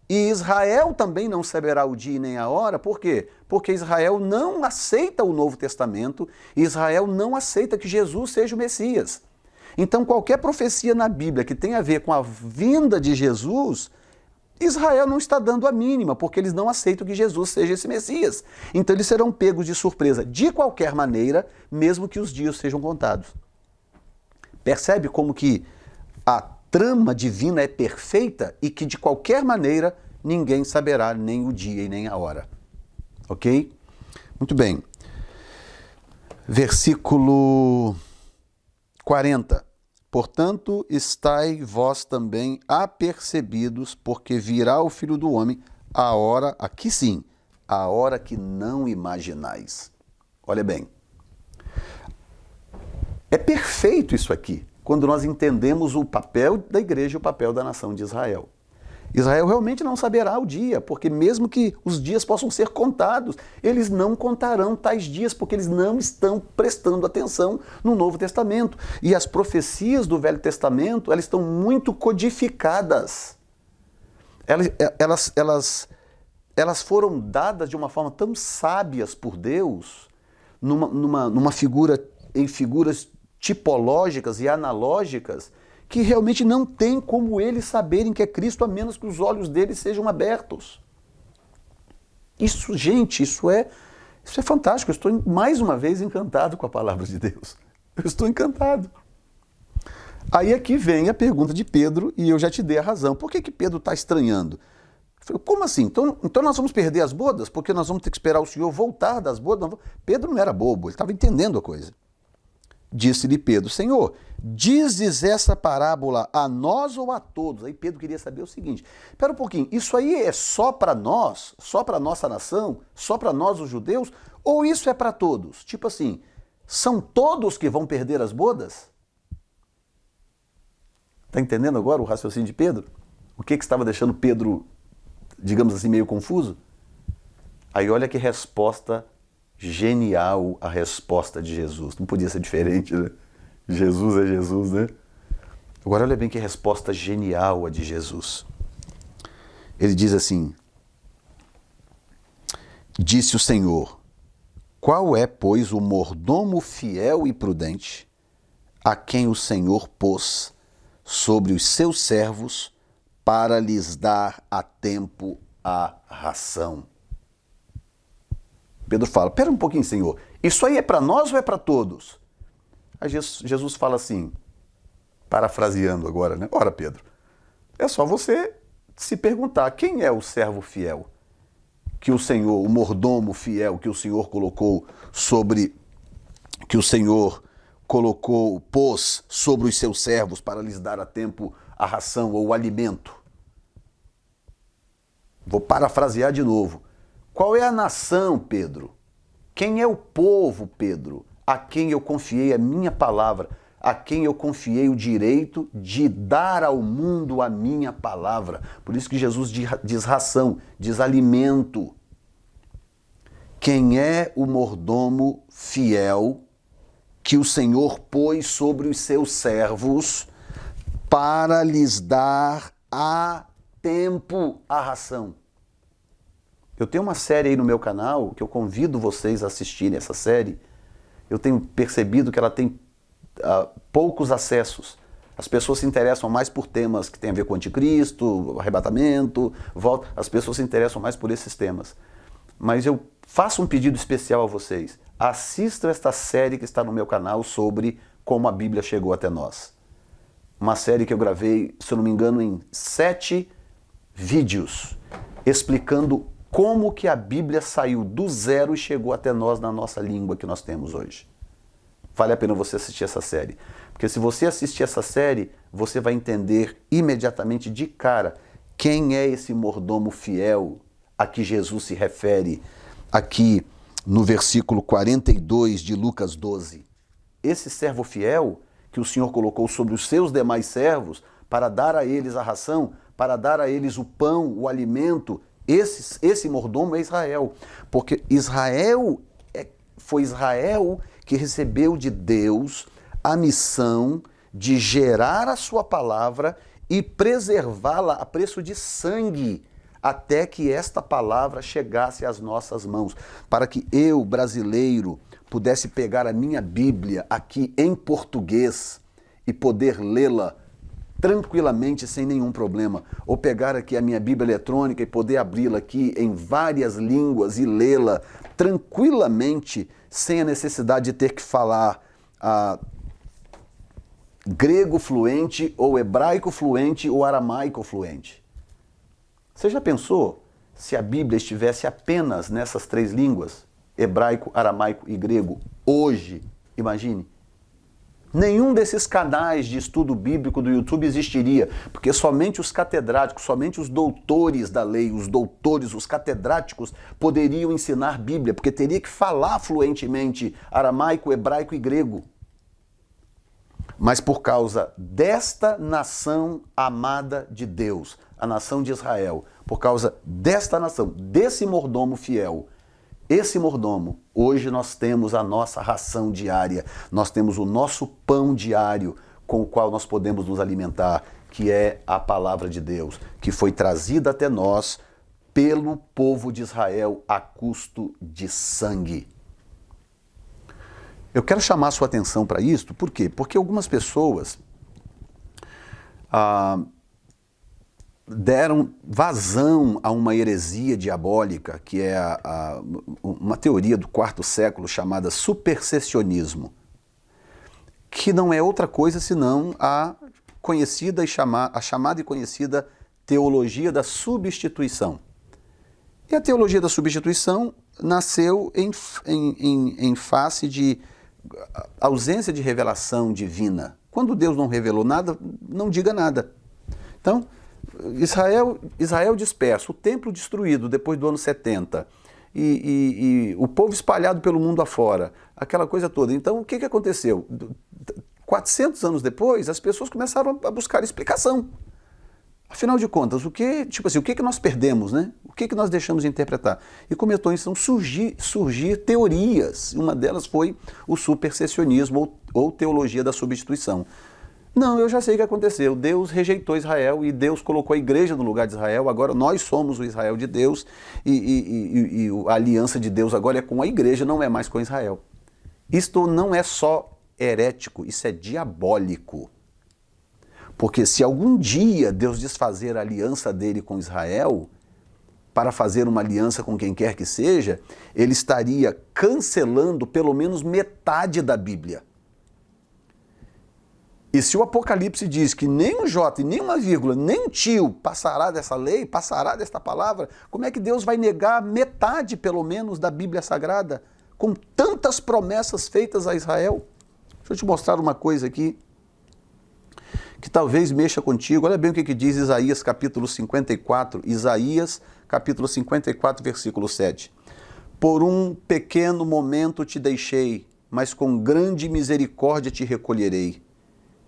S1: E Israel também não saberá o dia nem a hora, por quê? Porque Israel não aceita o Novo Testamento, Israel não aceita que Jesus seja o Messias. Então qualquer profecia na Bíblia que tenha a ver com a vinda de Jesus, Israel não está dando a mínima, porque eles não aceitam que Jesus seja esse Messias. Então eles serão pegos de surpresa de qualquer maneira, mesmo que os dias sejam contados. Percebe como que a trama divina é perfeita e que de qualquer maneira ninguém saberá nem o dia e nem a hora. Ok? Muito bem. Versículo 40. Portanto, estai vós também apercebidos, porque virá o Filho do Homem a hora, aqui sim, a hora que não imaginais. Olha bem. É perfeito isso aqui, quando nós entendemos o papel da igreja e o papel da nação de Israel. Israel realmente não saberá o dia, porque mesmo que os dias possam ser contados, eles não contarão tais dias, porque eles não estão prestando atenção no Novo Testamento. E as profecias do Velho Testamento, elas estão muito codificadas. Elas foram dadas de uma forma tão sábias por Deus, em figuras tipológicas e analógicas, que realmente não tem como eles saberem que é Cristo a menos que os olhos deles sejam abertos. Isso, gente, isso é fantástico. Eu estou mais uma vez encantado com a palavra de Deus. Eu estou encantado. Aí aqui vem a pergunta de Pedro e eu já te dei a razão. Por que Pedro está estranhando? Eu falei, como assim? Então nós vamos perder as bodas? Porque nós vamos ter que esperar o Senhor voltar das bodas? Pedro não era bobo, ele estava entendendo a coisa. Disse-lhe Pedro, Senhor, dizes essa parábola a nós ou a todos? Aí Pedro queria saber o seguinte, espera um pouquinho, isso aí é só para nós, só para a nossa nação, só para nós os judeus, ou isso é para todos? Tipo assim, são todos que vão perder as bodas? Está entendendo agora o raciocínio de Pedro? O que estava deixando Pedro, digamos assim, meio confuso? Aí olha que resposta genial a resposta de Jesus. Não podia ser diferente, né? Jesus é Jesus, né? Agora olha bem que resposta genial a de Jesus. Ele diz assim, disse o Senhor, qual é, pois, o mordomo fiel e prudente, a quem o Senhor pôs sobre os seus servos para lhes dar a tempo a ração? Pedro fala, pera um pouquinho, Senhor, isso aí é para nós ou é para todos? Aí Jesus fala assim, parafraseando agora, né? Ora, Pedro, é só você se perguntar, quem é o servo fiel que o Senhor, o mordomo fiel que o Senhor colocou sobre, que o Senhor pôs sobre os seus servos para lhes dar a tempo a ração ou o alimento? Vou parafrasear de novo. Qual é a nação, Pedro? Quem é o povo, Pedro, a quem eu confiei a minha palavra, a quem eu confiei o direito de dar ao mundo a minha palavra? Por isso que Jesus diz ração, diz alimento. Quem é o mordomo fiel que o Senhor pôs sobre os seus servos para lhes dar a tempo a ração? Eu tenho uma série aí no meu canal que eu convido vocês a assistirem essa série. Eu tenho percebido que ela tem poucos acessos. As pessoas se interessam mais por temas que têm a ver com o anticristo, arrebatamento, volta. As pessoas se interessam mais por esses temas. Mas eu faço um pedido especial a vocês. Assistam esta série que está no meu canal sobre como a Bíblia chegou até nós. Uma série que eu gravei, se eu não me engano, em 7 vídeos, explicando como que a Bíblia saiu do zero e chegou até nós na nossa língua que nós temos hoje. Vale a pena você assistir essa série. Porque se você assistir essa série, você vai entender imediatamente de cara quem é esse mordomo fiel a que Jesus se refere aqui no versículo 42 de Lucas 12. Esse servo fiel que o Senhor colocou sobre os seus demais servos para dar a eles a ração, para dar a eles o pão, o alimento, esse mordomo é Israel. Porque foi Israel que recebeu de Deus a missão de gerar a sua palavra e preservá-la a preço de sangue, até que esta palavra chegasse às nossas mãos, para que eu, brasileiro, pudesse pegar a minha Bíblia aqui em português e poder lê-la tranquilamente, sem nenhum problema. Ou pegar aqui a minha Bíblia eletrônica e poder abri-la aqui em várias línguas e lê-la tranquilamente, sem a necessidade de ter que falar grego fluente, ou hebraico fluente, ou aramaico fluente. Você já pensou se a Bíblia estivesse apenas nessas 3 línguas, hebraico, aramaico e grego, hoje? Imagine. Nenhum desses canais de estudo bíblico do YouTube existiria, porque somente os catedráticos, somente os doutores da lei, os doutores, os catedráticos poderiam ensinar Bíblia, porque teria que falar fluentemente aramaico, hebraico e grego. Mas por causa desta nação amada de Deus, a nação de Israel, por causa desta nação, desse mordomo fiel, esse mordomo, hoje nós temos a nossa ração diária, nós temos o nosso pão diário com o qual nós podemos nos alimentar, que é a palavra de Deus, que foi trazida até nós pelo povo de Israel a custo de sangue. Eu quero chamar a sua atenção para isto, por quê? Porque algumas pessoas deram vazão a uma heresia diabólica, que é uma teoria do quarto século chamada supersessionismo, que não é outra coisa senão a chamada e conhecida teologia da substituição. E a teologia da substituição nasceu em face de ausência de revelação divina. Quando Deus não revelou nada, não diga nada. Então, Israel disperso, o templo destruído depois do ano 70, e o povo espalhado pelo mundo afora, aquela coisa toda. Então, o que aconteceu? 400 anos depois, as pessoas começaram a buscar explicação. Afinal de contas, o que nós perdemos, né? O que nós deixamos de interpretar? E começou então surgir teorias. Uma delas foi o supersessionismo ou teologia da substituição. Não, eu já sei o que aconteceu. Deus rejeitou Israel e Deus colocou a igreja no lugar de Israel. Agora nós somos o Israel de Deus e a aliança de Deus agora é com a igreja, não é mais com Israel. Isto não é só herético, isso é diabólico. Porque se algum dia Deus desfazer a aliança dele com Israel, para fazer uma aliança com quem quer que seja, ele estaria cancelando pelo menos metade da Bíblia. E se o Apocalipse diz que nem um J, nem uma vírgula, nem um tio passará dessa lei, passará desta palavra, como é que Deus vai negar metade, pelo menos, da Bíblia Sagrada, com tantas promessas feitas a Israel? Deixa eu te mostrar uma coisa aqui, que talvez mexa contigo. Olha bem o que diz Isaías capítulo 54, Isaías capítulo 54, versículo 7. Por um pequeno momento te deixei, mas com grande misericórdia te recolherei.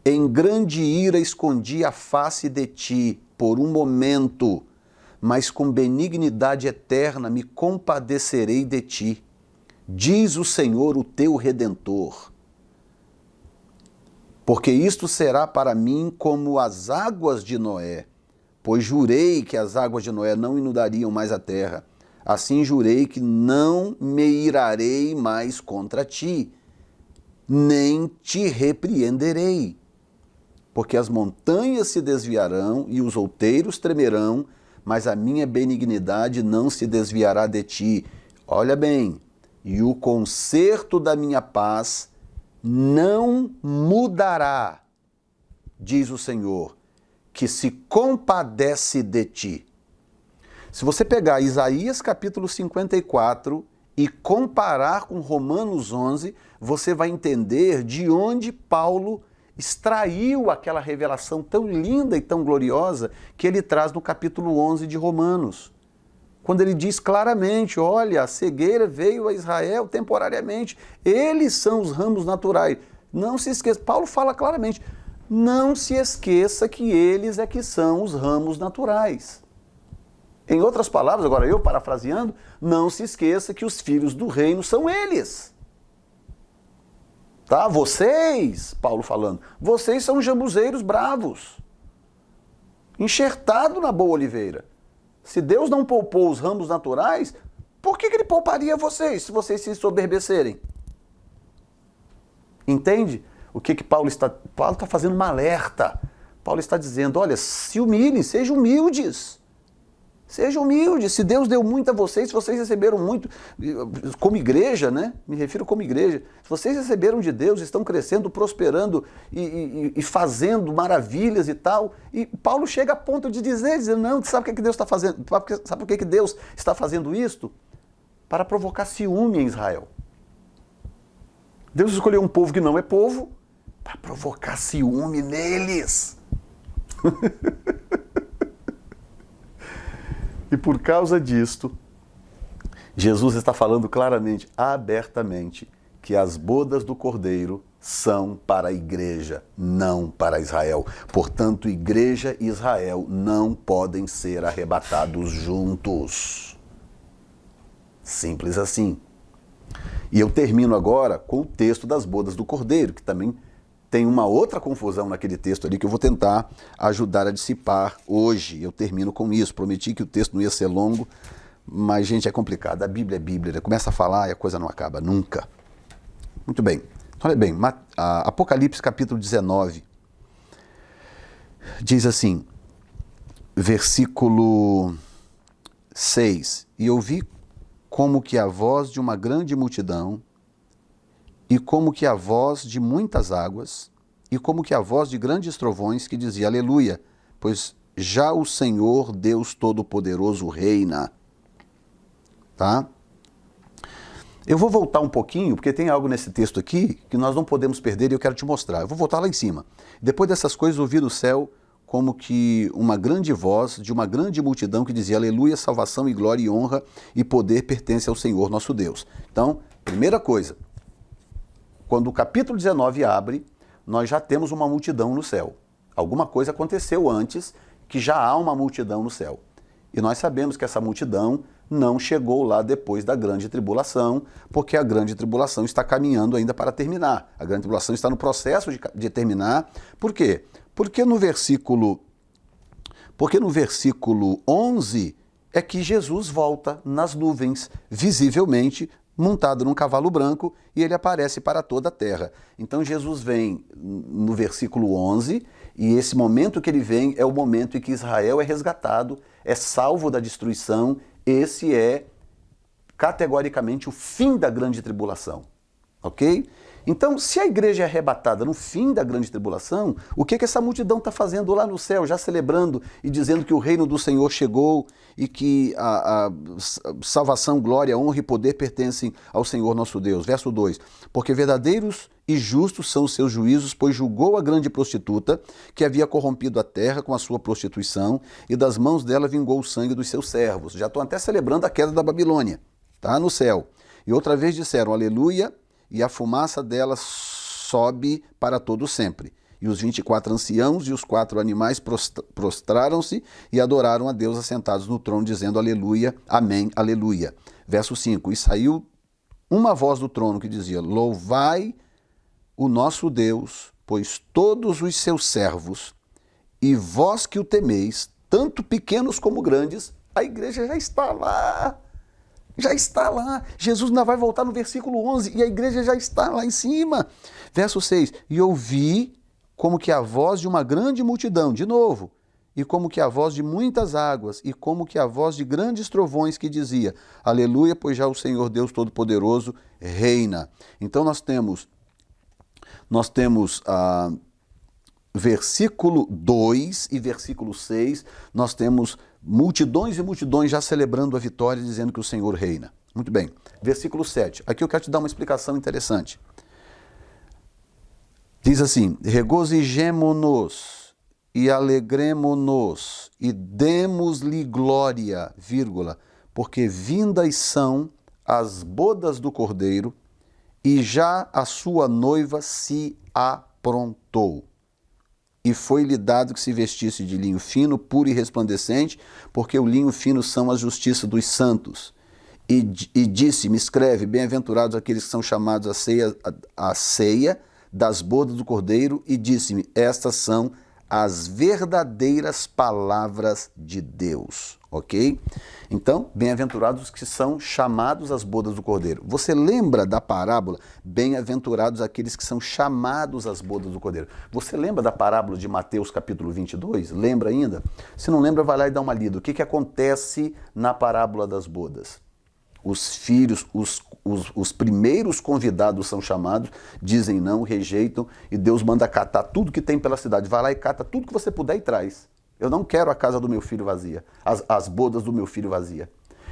S1: Em grande ira escondi a face de ti por um momento, mas com benignidade eterna me compadecerei de ti, diz o Senhor, o teu Redentor. Porque isto será para mim como as águas de Noé, pois jurei que as águas de Noé não inundariam mais a terra. Assim jurei que não me irarei mais contra ti, nem te repreenderei. Porque as montanhas se desviarão e os outeiros tremerão, mas a minha benignidade não se desviará de ti. Olha bem, e o conserto da minha paz não mudará, diz o Senhor, que se compadece de ti. Se você pegar Isaías capítulo 54 e comparar com Romanos 11, você vai entender de onde Paulo extraiu aquela revelação tão linda e tão gloriosa que ele traz no capítulo 11 de Romanos. Quando ele diz claramente, olha, a cegueira veio a Israel temporariamente, eles são os ramos naturais. Não se esqueça, Paulo fala claramente, não se esqueça que eles é que são os ramos naturais. Em outras palavras, agora eu parafraseando, não se esqueça que os filhos do reino são eles. Tá? Vocês, Paulo falando, vocês são jambuzeiros bravos, enxertado na boa oliveira. Se Deus não poupou os ramos naturais, por que ele pouparia vocês, se vocês se ensoberbecerem? Entende? O que Paulo está fazendo uma alerta. Paulo está dizendo, olha, se humilhem, sejam humildes. Sejam humildes. Se Deus deu muito a vocês, se vocês receberam muito, como igreja, né? Me refiro como igreja. Se vocês receberam de Deus, estão crescendo, prosperando e fazendo maravilhas e tal. E Paulo chega a ponto de dizer, não, sabe o que Deus está fazendo? Sabe por que Deus está fazendo isto? Para provocar ciúme em Israel. Deus escolheu um povo que não é povo para provocar ciúme neles. E por causa disto, Jesus está falando claramente, abertamente, que as bodas do Cordeiro são para a igreja, não para Israel. Portanto, igreja e Israel não podem ser arrebatados juntos. Simples assim. E eu termino agora com o texto das bodas do Cordeiro, que também tem uma outra confusão naquele texto ali que eu vou tentar ajudar a dissipar hoje. Eu termino com isso. Prometi que o texto não ia ser longo, mas, gente, é complicado. A Bíblia é Bíblia. Começa a falar e a coisa não acaba nunca. Muito bem. Olha bem, Apocalipse capítulo 19. Diz assim, versículo 6: E ouvi como que a voz de uma grande multidão, e como que a voz de muitas águas, e como que a voz de grandes trovões, que dizia: Aleluia, pois já o Senhor Deus Todo-Poderoso reina. Tá? Eu vou voltar um pouquinho, porque tem algo nesse texto aqui que nós não podemos perder e eu quero te mostrar. Eu vou voltar lá em cima. Depois dessas coisas, ouvi do céu como que uma grande voz de uma grande multidão que dizia: Aleluia, salvação e glória e honra e poder pertence ao Senhor nosso Deus. Então, primeira coisa, quando o capítulo 19 abre, nós já temos uma multidão no céu. Alguma coisa aconteceu antes que já há uma multidão no céu. E nós sabemos que essa multidão não chegou lá depois da grande tribulação, porque a grande tribulação está caminhando ainda para terminar. A grande tribulação está no processo de terminar. Por quê? Porque no versículo 11 é que Jesus volta nas nuvens, visivelmente montado num cavalo branco, e ele aparece para toda a terra. Então Jesus vem no versículo 11, e esse momento que ele vem é o momento em que Israel é resgatado, é salvo da destruição. Esse é categoricamente o fim da grande tribulação, ok? Então, se a igreja é arrebatada no fim da grande tribulação, o que essa multidão está fazendo lá no céu, já celebrando e dizendo que o reino do Senhor chegou e que a salvação, glória, honra e poder pertencem ao Senhor nosso Deus? Verso 2: Porque verdadeiros e justos são os seus juízos, pois julgou a grande prostituta que havia corrompido a terra com a sua prostituição, e das mãos dela vingou o sangue dos seus servos. Já estão até celebrando a queda da Babilônia, tá? No céu. E outra vez disseram: Aleluia, e a fumaça dela sobe para todo sempre. E os 24 anciãos e os 4 animais prostraram-se e adoraram a Deus assentados no trono, dizendo: Aleluia, amém, aleluia. Verso 5: E saiu uma voz do trono que dizia: Louvai o nosso Deus, pois todos os seus servos, e vós que o temeis, tanto pequenos como grandes. A igreja já está lá. Já está lá. Jesus ainda vai voltar no versículo 11 e a igreja já está lá em cima. Verso 6: E ouvi como que a voz de uma grande multidão, de novo, e como que a voz de muitas águas, e como que a voz de grandes trovões, que dizia: Aleluia, pois já o Senhor Deus Todo-Poderoso reina. Então nós temos versículo 2 e versículo 6, nós temos multidões e multidões já celebrando a vitória, dizendo que o Senhor reina. Muito bem. Versículo 7. Aqui eu quero te dar uma explicação interessante. Diz assim: Regozijemo-nos e alegremo-nos e demos-lhe glória, porque vindas são as bodas do Cordeiro e já a sua noiva se aprontou. E foi-lhe dado que se vestisse de linho fino, puro e resplandecente, porque o linho fino são a justiça dos santos. E disse-me: escreve, bem-aventurados aqueles que são chamados à ceia das bodas do Cordeiro, e disse-me: estas são as verdadeiras palavras de Deus. Ok? Então, bem-aventurados os que são chamados às bodas do Cordeiro. Você lembra da parábola? Bem-aventurados aqueles que são chamados às bodas do Cordeiro. Você lembra da parábola de Mateus capítulo 22? Lembra ainda? Se não lembra, vai lá e dá uma lida. O que acontece na parábola das bodas? Os filhos, os primeiros convidados são chamados, dizem não, rejeitam, e Deus manda catar tudo que tem pela cidade. Vai lá e cata tudo que você puder e traz. Eu não quero a casa do meu filho vazia, as bodas do meu filho vazia.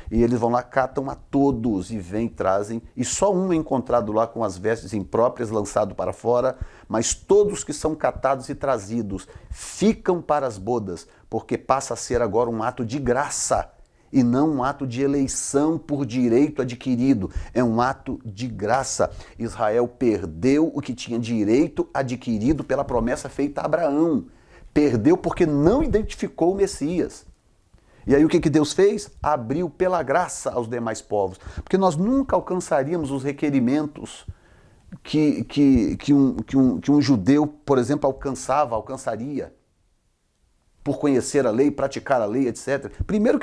S1: E eles vão lá, catam a todos e vêm, trazem, e só um é encontrado lá com as vestes impróprias, lançado para fora, mas todos que são catados e trazidos ficam para as bodas, porque passa a ser agora um ato de graça, e não um ato de eleição por direito adquirido, é um ato de graça. Israel perdeu o que tinha direito adquirido pela promessa feita a Abraão. Perdeu porque não identificou o Messias. E aí o que Deus fez? Abriu pela graça aos demais povos. Porque nós nunca alcançaríamos os requerimentos que um judeu, por exemplo, alcançaria por conhecer a lei, praticar a lei, etc. Primeiro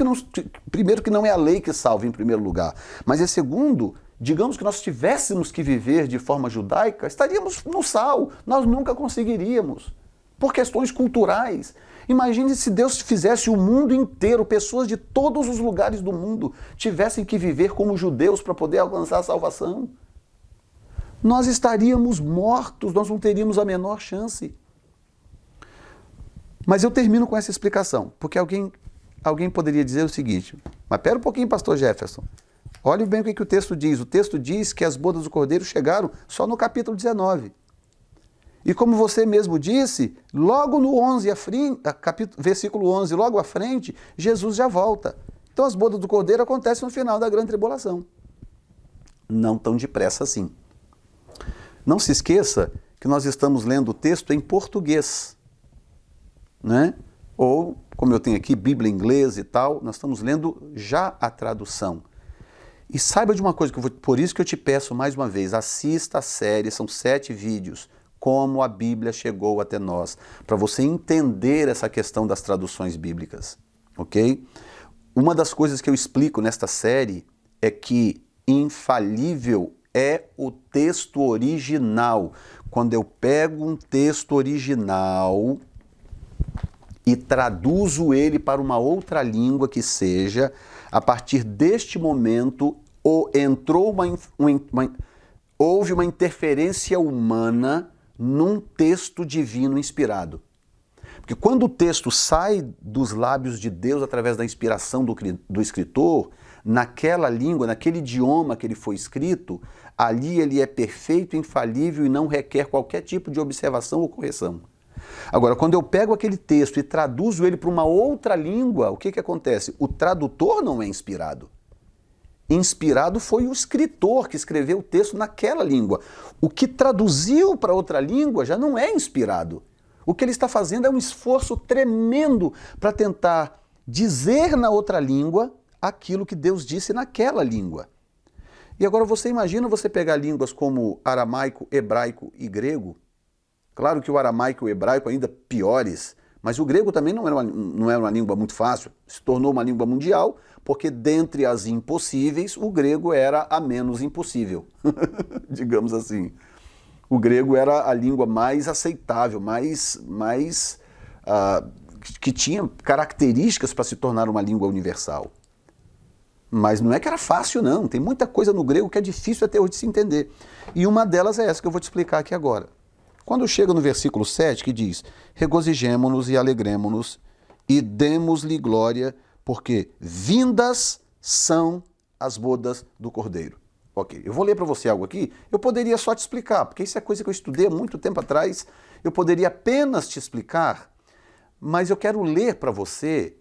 S1: que não é a lei que salva em primeiro lugar. Mas é segundo, digamos que nós tivéssemos que viver de forma judaica, estaríamos no sal. Nós nunca conseguiríamos. por questões culturais. Imagine se Deus fizesse o mundo inteiro, pessoas de todos os lugares do mundo tivessem que viver como judeus para poder alcançar a salvação. Nós estaríamos mortos, nós não teríamos a menor chance. Mas eu termino com essa explicação, porque alguém poderia dizer o seguinte: mas pera um pouquinho, pastor Jefferson, olhe bem o que o texto diz. O texto diz que as bodas do Cordeiro chegaram só no capítulo 19. E como você mesmo disse, logo no 11, versículo 11, logo à frente, Jesus já volta. Então as bodas do Cordeiro acontecem no final da grande tribulação. Não tão depressa assim. Não se esqueça que nós estamos lendo o texto em português, né? Ou, como eu tenho aqui, Bíblia em inglês e tal, nós estamos lendo já a tradução. E saiba de uma coisa, por isso que eu te peço mais uma vez, assista a série, são 7 vídeos, como a Bíblia chegou até nós, para você entender essa questão das traduções bíblicas, ok? Uma das coisas que eu explico nesta série é que infalível é o texto original. Quando eu pego um texto original e traduzo ele para uma outra língua que seja, a partir deste momento houve uma interferência humana num texto divino inspirado. Porque quando o texto sai dos lábios de Deus através da inspiração do escritor, naquela língua, naquele idioma que ele foi escrito, ali ele é perfeito, infalível e não requer qualquer tipo de observação ou correção. Agora, quando eu pego aquele texto e traduzo ele para uma outra língua, o que acontece? O tradutor não é inspirado. Inspirado foi o escritor que escreveu o texto naquela língua. O que traduziu para outra língua já não é inspirado. O que ele está fazendo é um esforço tremendo para tentar dizer na outra língua aquilo que Deus disse naquela língua. E agora você imagina você pegar línguas como aramaico, hebraico e grego. Claro que o aramaico e o hebraico ainda piores, mas o grego também não era uma língua muito fácil. Se tornou uma língua mundial, porque dentre as impossíveis, o grego era a menos impossível, digamos assim. O grego era a língua mais aceitável, que tinha características para se tornar uma língua universal. Mas não é que era fácil, não. Tem muita coisa no grego que é difícil até hoje de se entender. E uma delas é essa que eu vou te explicar aqui agora. Quando chega no versículo 7, que diz: regozijemo-nos e alegremo-nos e demos-lhe glória, porque vindas são as bodas do Cordeiro. Ok, eu vou ler para você algo aqui, eu poderia só te explicar, porque isso é coisa que eu estudei há muito tempo atrás, eu poderia apenas te explicar, mas eu quero ler para você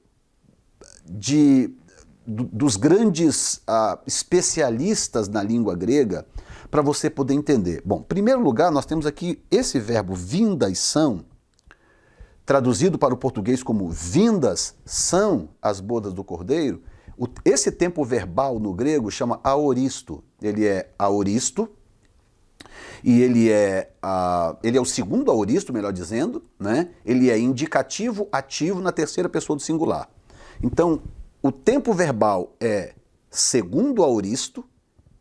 S1: dos grandes especialistas na língua grega, para você poder entender. Bom, em primeiro lugar, nós temos aqui esse verbo vindas são, traduzido para o português como vindas são as bodas do Cordeiro. Esse tempo verbal no grego chama aoristo. Ele é aoristo, e ele é o segundo aoristo, melhor dizendo, né? Ele é indicativo ativo na terceira pessoa do singular. Então, o tempo verbal é segundo aoristo,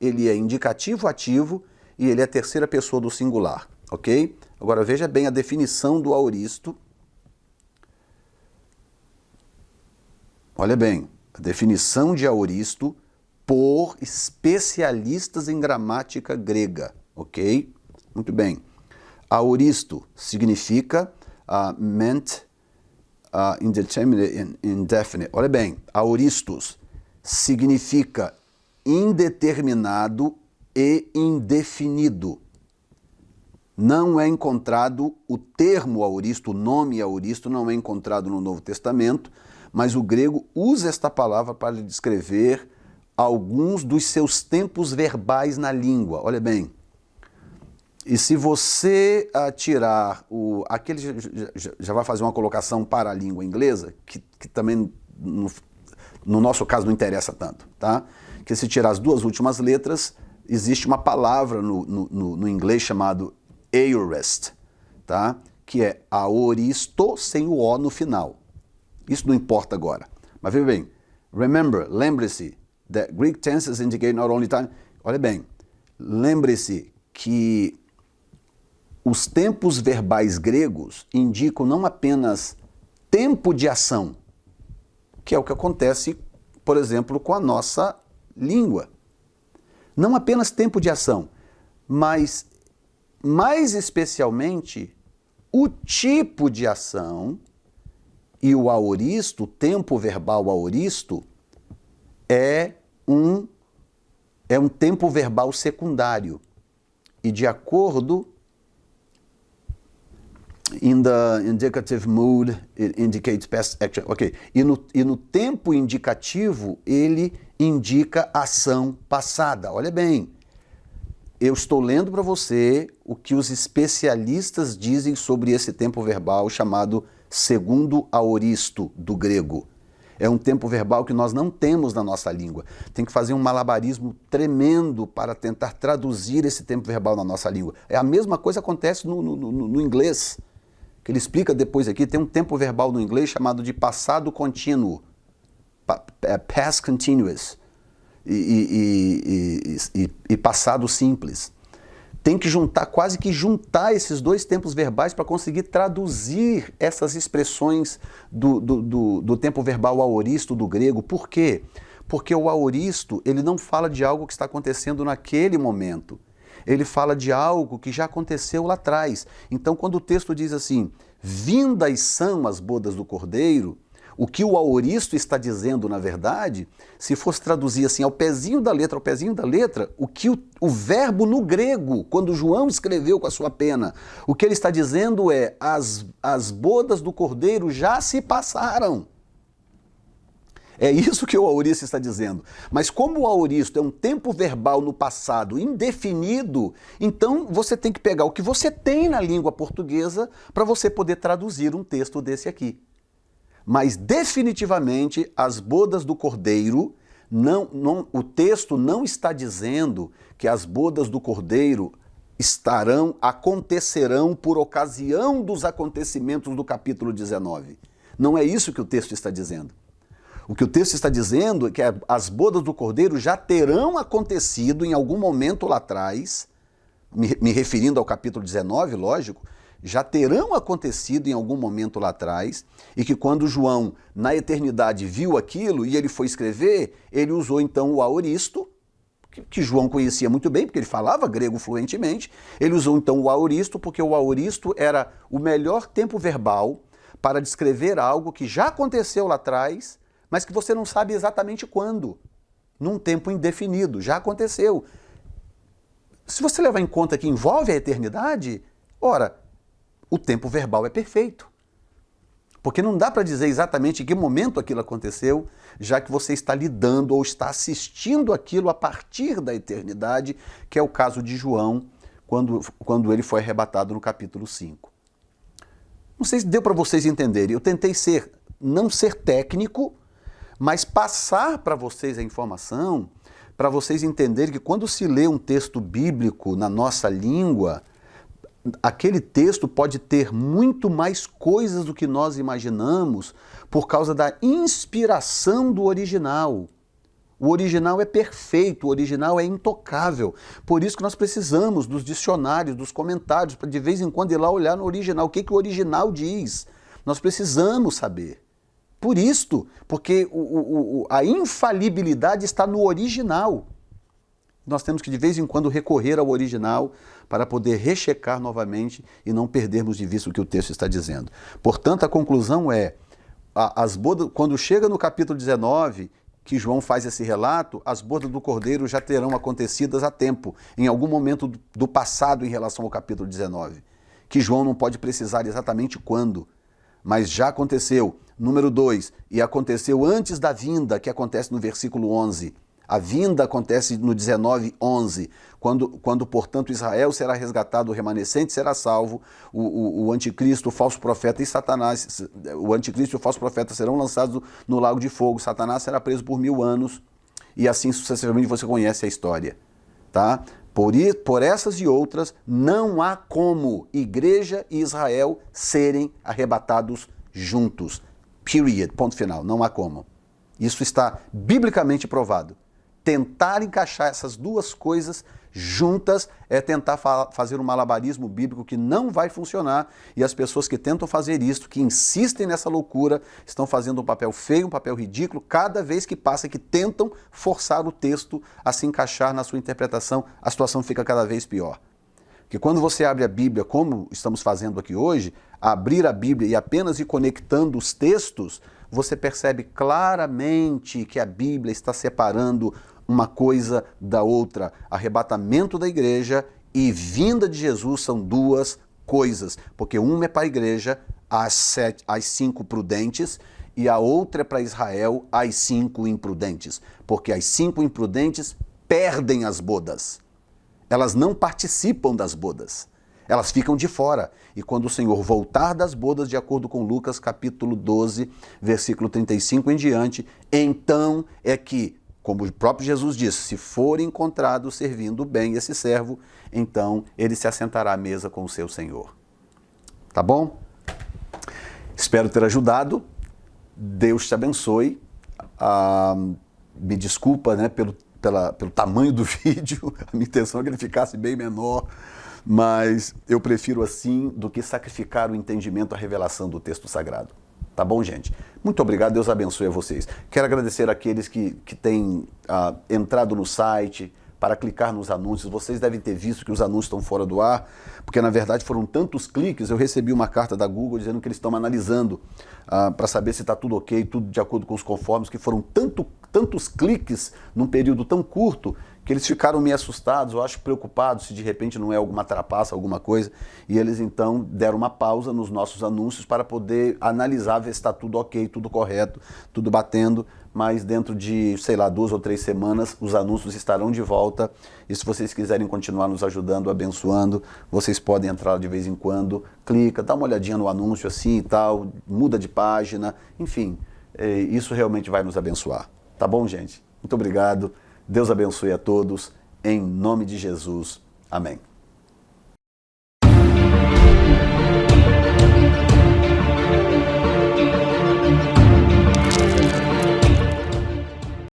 S1: ele é indicativo ativo e ele é a terceira pessoa do singular, ok? Agora veja bem a definição do aoristo. Olha bem, a definição de aoristo por especialistas em gramática grega, ok? Muito bem. Aoristo significa meant indeterminate, indefinite. Olha bem, aoristos significa indeterminado e indefinido. Não é encontrado o termo aoristo, o nome aoristo não é encontrado no Novo Testamento, mas o grego usa esta palavra para descrever alguns dos seus tempos verbais na língua. Olha bem, e se você tirar aquele já vai fazer uma colocação para a língua inglesa, que também no nosso caso não interessa tanto, tá? Que se tirar as duas últimas letras, existe uma palavra no inglês chamado aorist, tá? Que é aoristo sem o O no final. Isso não importa agora. Mas veja bem, lembre-se, that Greek tenses indicate not only time. Olha bem, lembre-se que os tempos verbais gregos indicam não apenas tempo de ação, que é o que acontece, por exemplo, com a nossa língua. Não apenas tempo de ação, mas mais especialmente o tipo de ação. E o aoristo, o tempo verbal aoristo, é um tempo verbal secundário. E de acordo, in the indicative mood, it indicates past action. Ok. E no tempo indicativo, ele indica ação passada. Olha bem, eu estou lendo para você o que os especialistas dizem sobre esse tempo verbal chamado segundo aoristo, do grego. É um tempo verbal que nós não temos na nossa língua. Tem que fazer um malabarismo tremendo para tentar traduzir esse tempo verbal na nossa língua. É a mesma coisa que acontece no inglês, que ele explica depois aqui. Tem um tempo verbal no inglês chamado de passado contínuo, past continuous, e passado simples. Tem que quase que juntar esses dois tempos verbais para conseguir traduzir essas expressões do tempo verbal aoristo do grego. Por quê? Porque o aoristo, ele não fala de algo que está acontecendo naquele momento. Ele fala de algo que já aconteceu lá atrás. Então, quando o texto diz assim, vindas são as bodas do cordeiro, o que o aoristo está dizendo, na verdade, se fosse traduzir assim ao pezinho da letra, o que o verbo no grego, quando João escreveu com a sua pena, o que ele está dizendo é, as bodas do cordeiro já se passaram. É isso que o aoristo está dizendo. Mas como o aoristo é um tempo verbal no passado indefinido, então você tem que pegar o que você tem na língua portuguesa para você poder traduzir um texto desse aqui. Mas definitivamente as bodas do cordeiro, o texto não está dizendo que as bodas do cordeiro acontecerão por ocasião dos acontecimentos do capítulo 19. Não é isso que o texto está dizendo. O que o texto está dizendo é que as bodas do cordeiro já terão acontecido em algum momento lá atrás, me referindo ao capítulo 19, lógico, já terão acontecido em algum momento lá atrás, e que quando João, na eternidade, viu aquilo e ele foi escrever, ele usou então o aoristo, que João conhecia muito bem, porque ele falava grego fluentemente. Ele usou então o aoristo, porque o aoristo era o melhor tempo verbal para descrever algo que já aconteceu lá atrás, mas que você não sabe exatamente quando, num tempo indefinido, já aconteceu. Se você levar em conta que envolve a eternidade, ora, o tempo verbal é perfeito. Porque não dá para dizer exatamente em que momento aquilo aconteceu, já que você está lidando ou está assistindo aquilo a partir da eternidade, que é o caso de João, quando ele foi arrebatado no capítulo 5. Não sei se deu para vocês entenderem. Eu tentei não ser técnico, mas passar para vocês a informação, para vocês entenderem que quando se lê um texto bíblico na nossa língua, aquele texto pode ter muito mais coisas do que nós imaginamos por causa da inspiração do original. O original é perfeito, o original é intocável. Por isso que nós precisamos dos dicionários, dos comentários, para de vez em quando ir lá olhar no original. O que o original diz? Nós precisamos saber. Por isto, porque a infalibilidade está no original. Nós temos que de vez em quando recorrer ao original para poder rechecar novamente e não perdermos de vista o que o texto está dizendo. Portanto, a conclusão é, as bodas, quando chega no capítulo 19, que João faz esse relato, as bodas do cordeiro já terão acontecidas a tempo, em algum momento do passado em relação ao capítulo 19, que João não pode precisar exatamente quando, mas já aconteceu. Número 2, e aconteceu antes da vinda, que acontece no versículo 11. A vinda acontece no 19:11, quando, portanto, Israel será resgatado, o remanescente será salvo, o anticristo, o falso profeta e Satanás, o anticristo e o falso profeta serão lançados no lago de fogo, Satanás será preso por 1000 anos, e assim sucessivamente você conhece a história. Tá? Por essas e outras, não há como igreja e Israel serem arrebatados juntos. Period. Ponto final. Não há como. Isso está biblicamente provado. Tentar encaixar essas duas coisas juntas é tentar fazer um malabarismo bíblico que não vai funcionar, e as pessoas que tentam fazer isso, que insistem nessa loucura, estão fazendo um papel feio, um papel ridículo, cada vez que passa, que tentam forçar o texto a se encaixar na sua interpretação, a situação fica cada vez pior. Porque quando você abre a Bíblia, como estamos fazendo aqui hoje, abrir a Bíblia e apenas ir conectando os textos, você percebe claramente que a Bíblia está separando uma coisa da outra. Arrebatamento da igreja e vinda de Jesus são duas coisas, porque uma é para a igreja, as 5 prudentes, e a outra é para Israel, as 5 imprudentes, porque as 5 imprudentes perdem as bodas. Elas não participam das bodas. Elas ficam de fora. E quando o Senhor voltar das bodas, de acordo com Lucas capítulo 12, versículo 35 em diante, então é que, como o próprio Jesus disse, se for encontrado servindo bem esse servo, então ele se assentará à mesa com o seu Senhor. Tá bom? Espero ter ajudado. Deus te abençoe. Me desculpa, né, pelo tamanho do vídeo. A minha intenção é que ele ficasse bem menor. Mas eu prefiro assim do que sacrificar o entendimento, a revelação do texto sagrado. Tá bom, gente? Muito obrigado, Deus abençoe a vocês. Quero agradecer àqueles que têm entrado no site para clicar nos anúncios. Vocês devem ter visto que os anúncios estão fora do ar, porque na verdade foram tantos cliques. Eu recebi uma carta da Google dizendo que eles estão analisando para saber se está tudo ok, tudo de acordo com os conformes, que foram tantos cliques num período tão curto, que eles ficaram meio assustados, eu acho, preocupados se de repente não é alguma trapaça, alguma coisa, e eles então deram uma pausa nos nossos anúncios para poder analisar, ver se está tudo ok, tudo correto, tudo batendo, mas dentro de, 2 ou 3 semanas, os anúncios estarão de volta, e se vocês quiserem continuar nos ajudando, abençoando, vocês podem entrar de vez em quando, clica, dá uma olhadinha no anúncio assim e tal, muda de página, enfim, isso realmente vai nos abençoar. Tá bom, gente? Muito obrigado. Deus abençoe a todos, em nome de Jesus. Amém.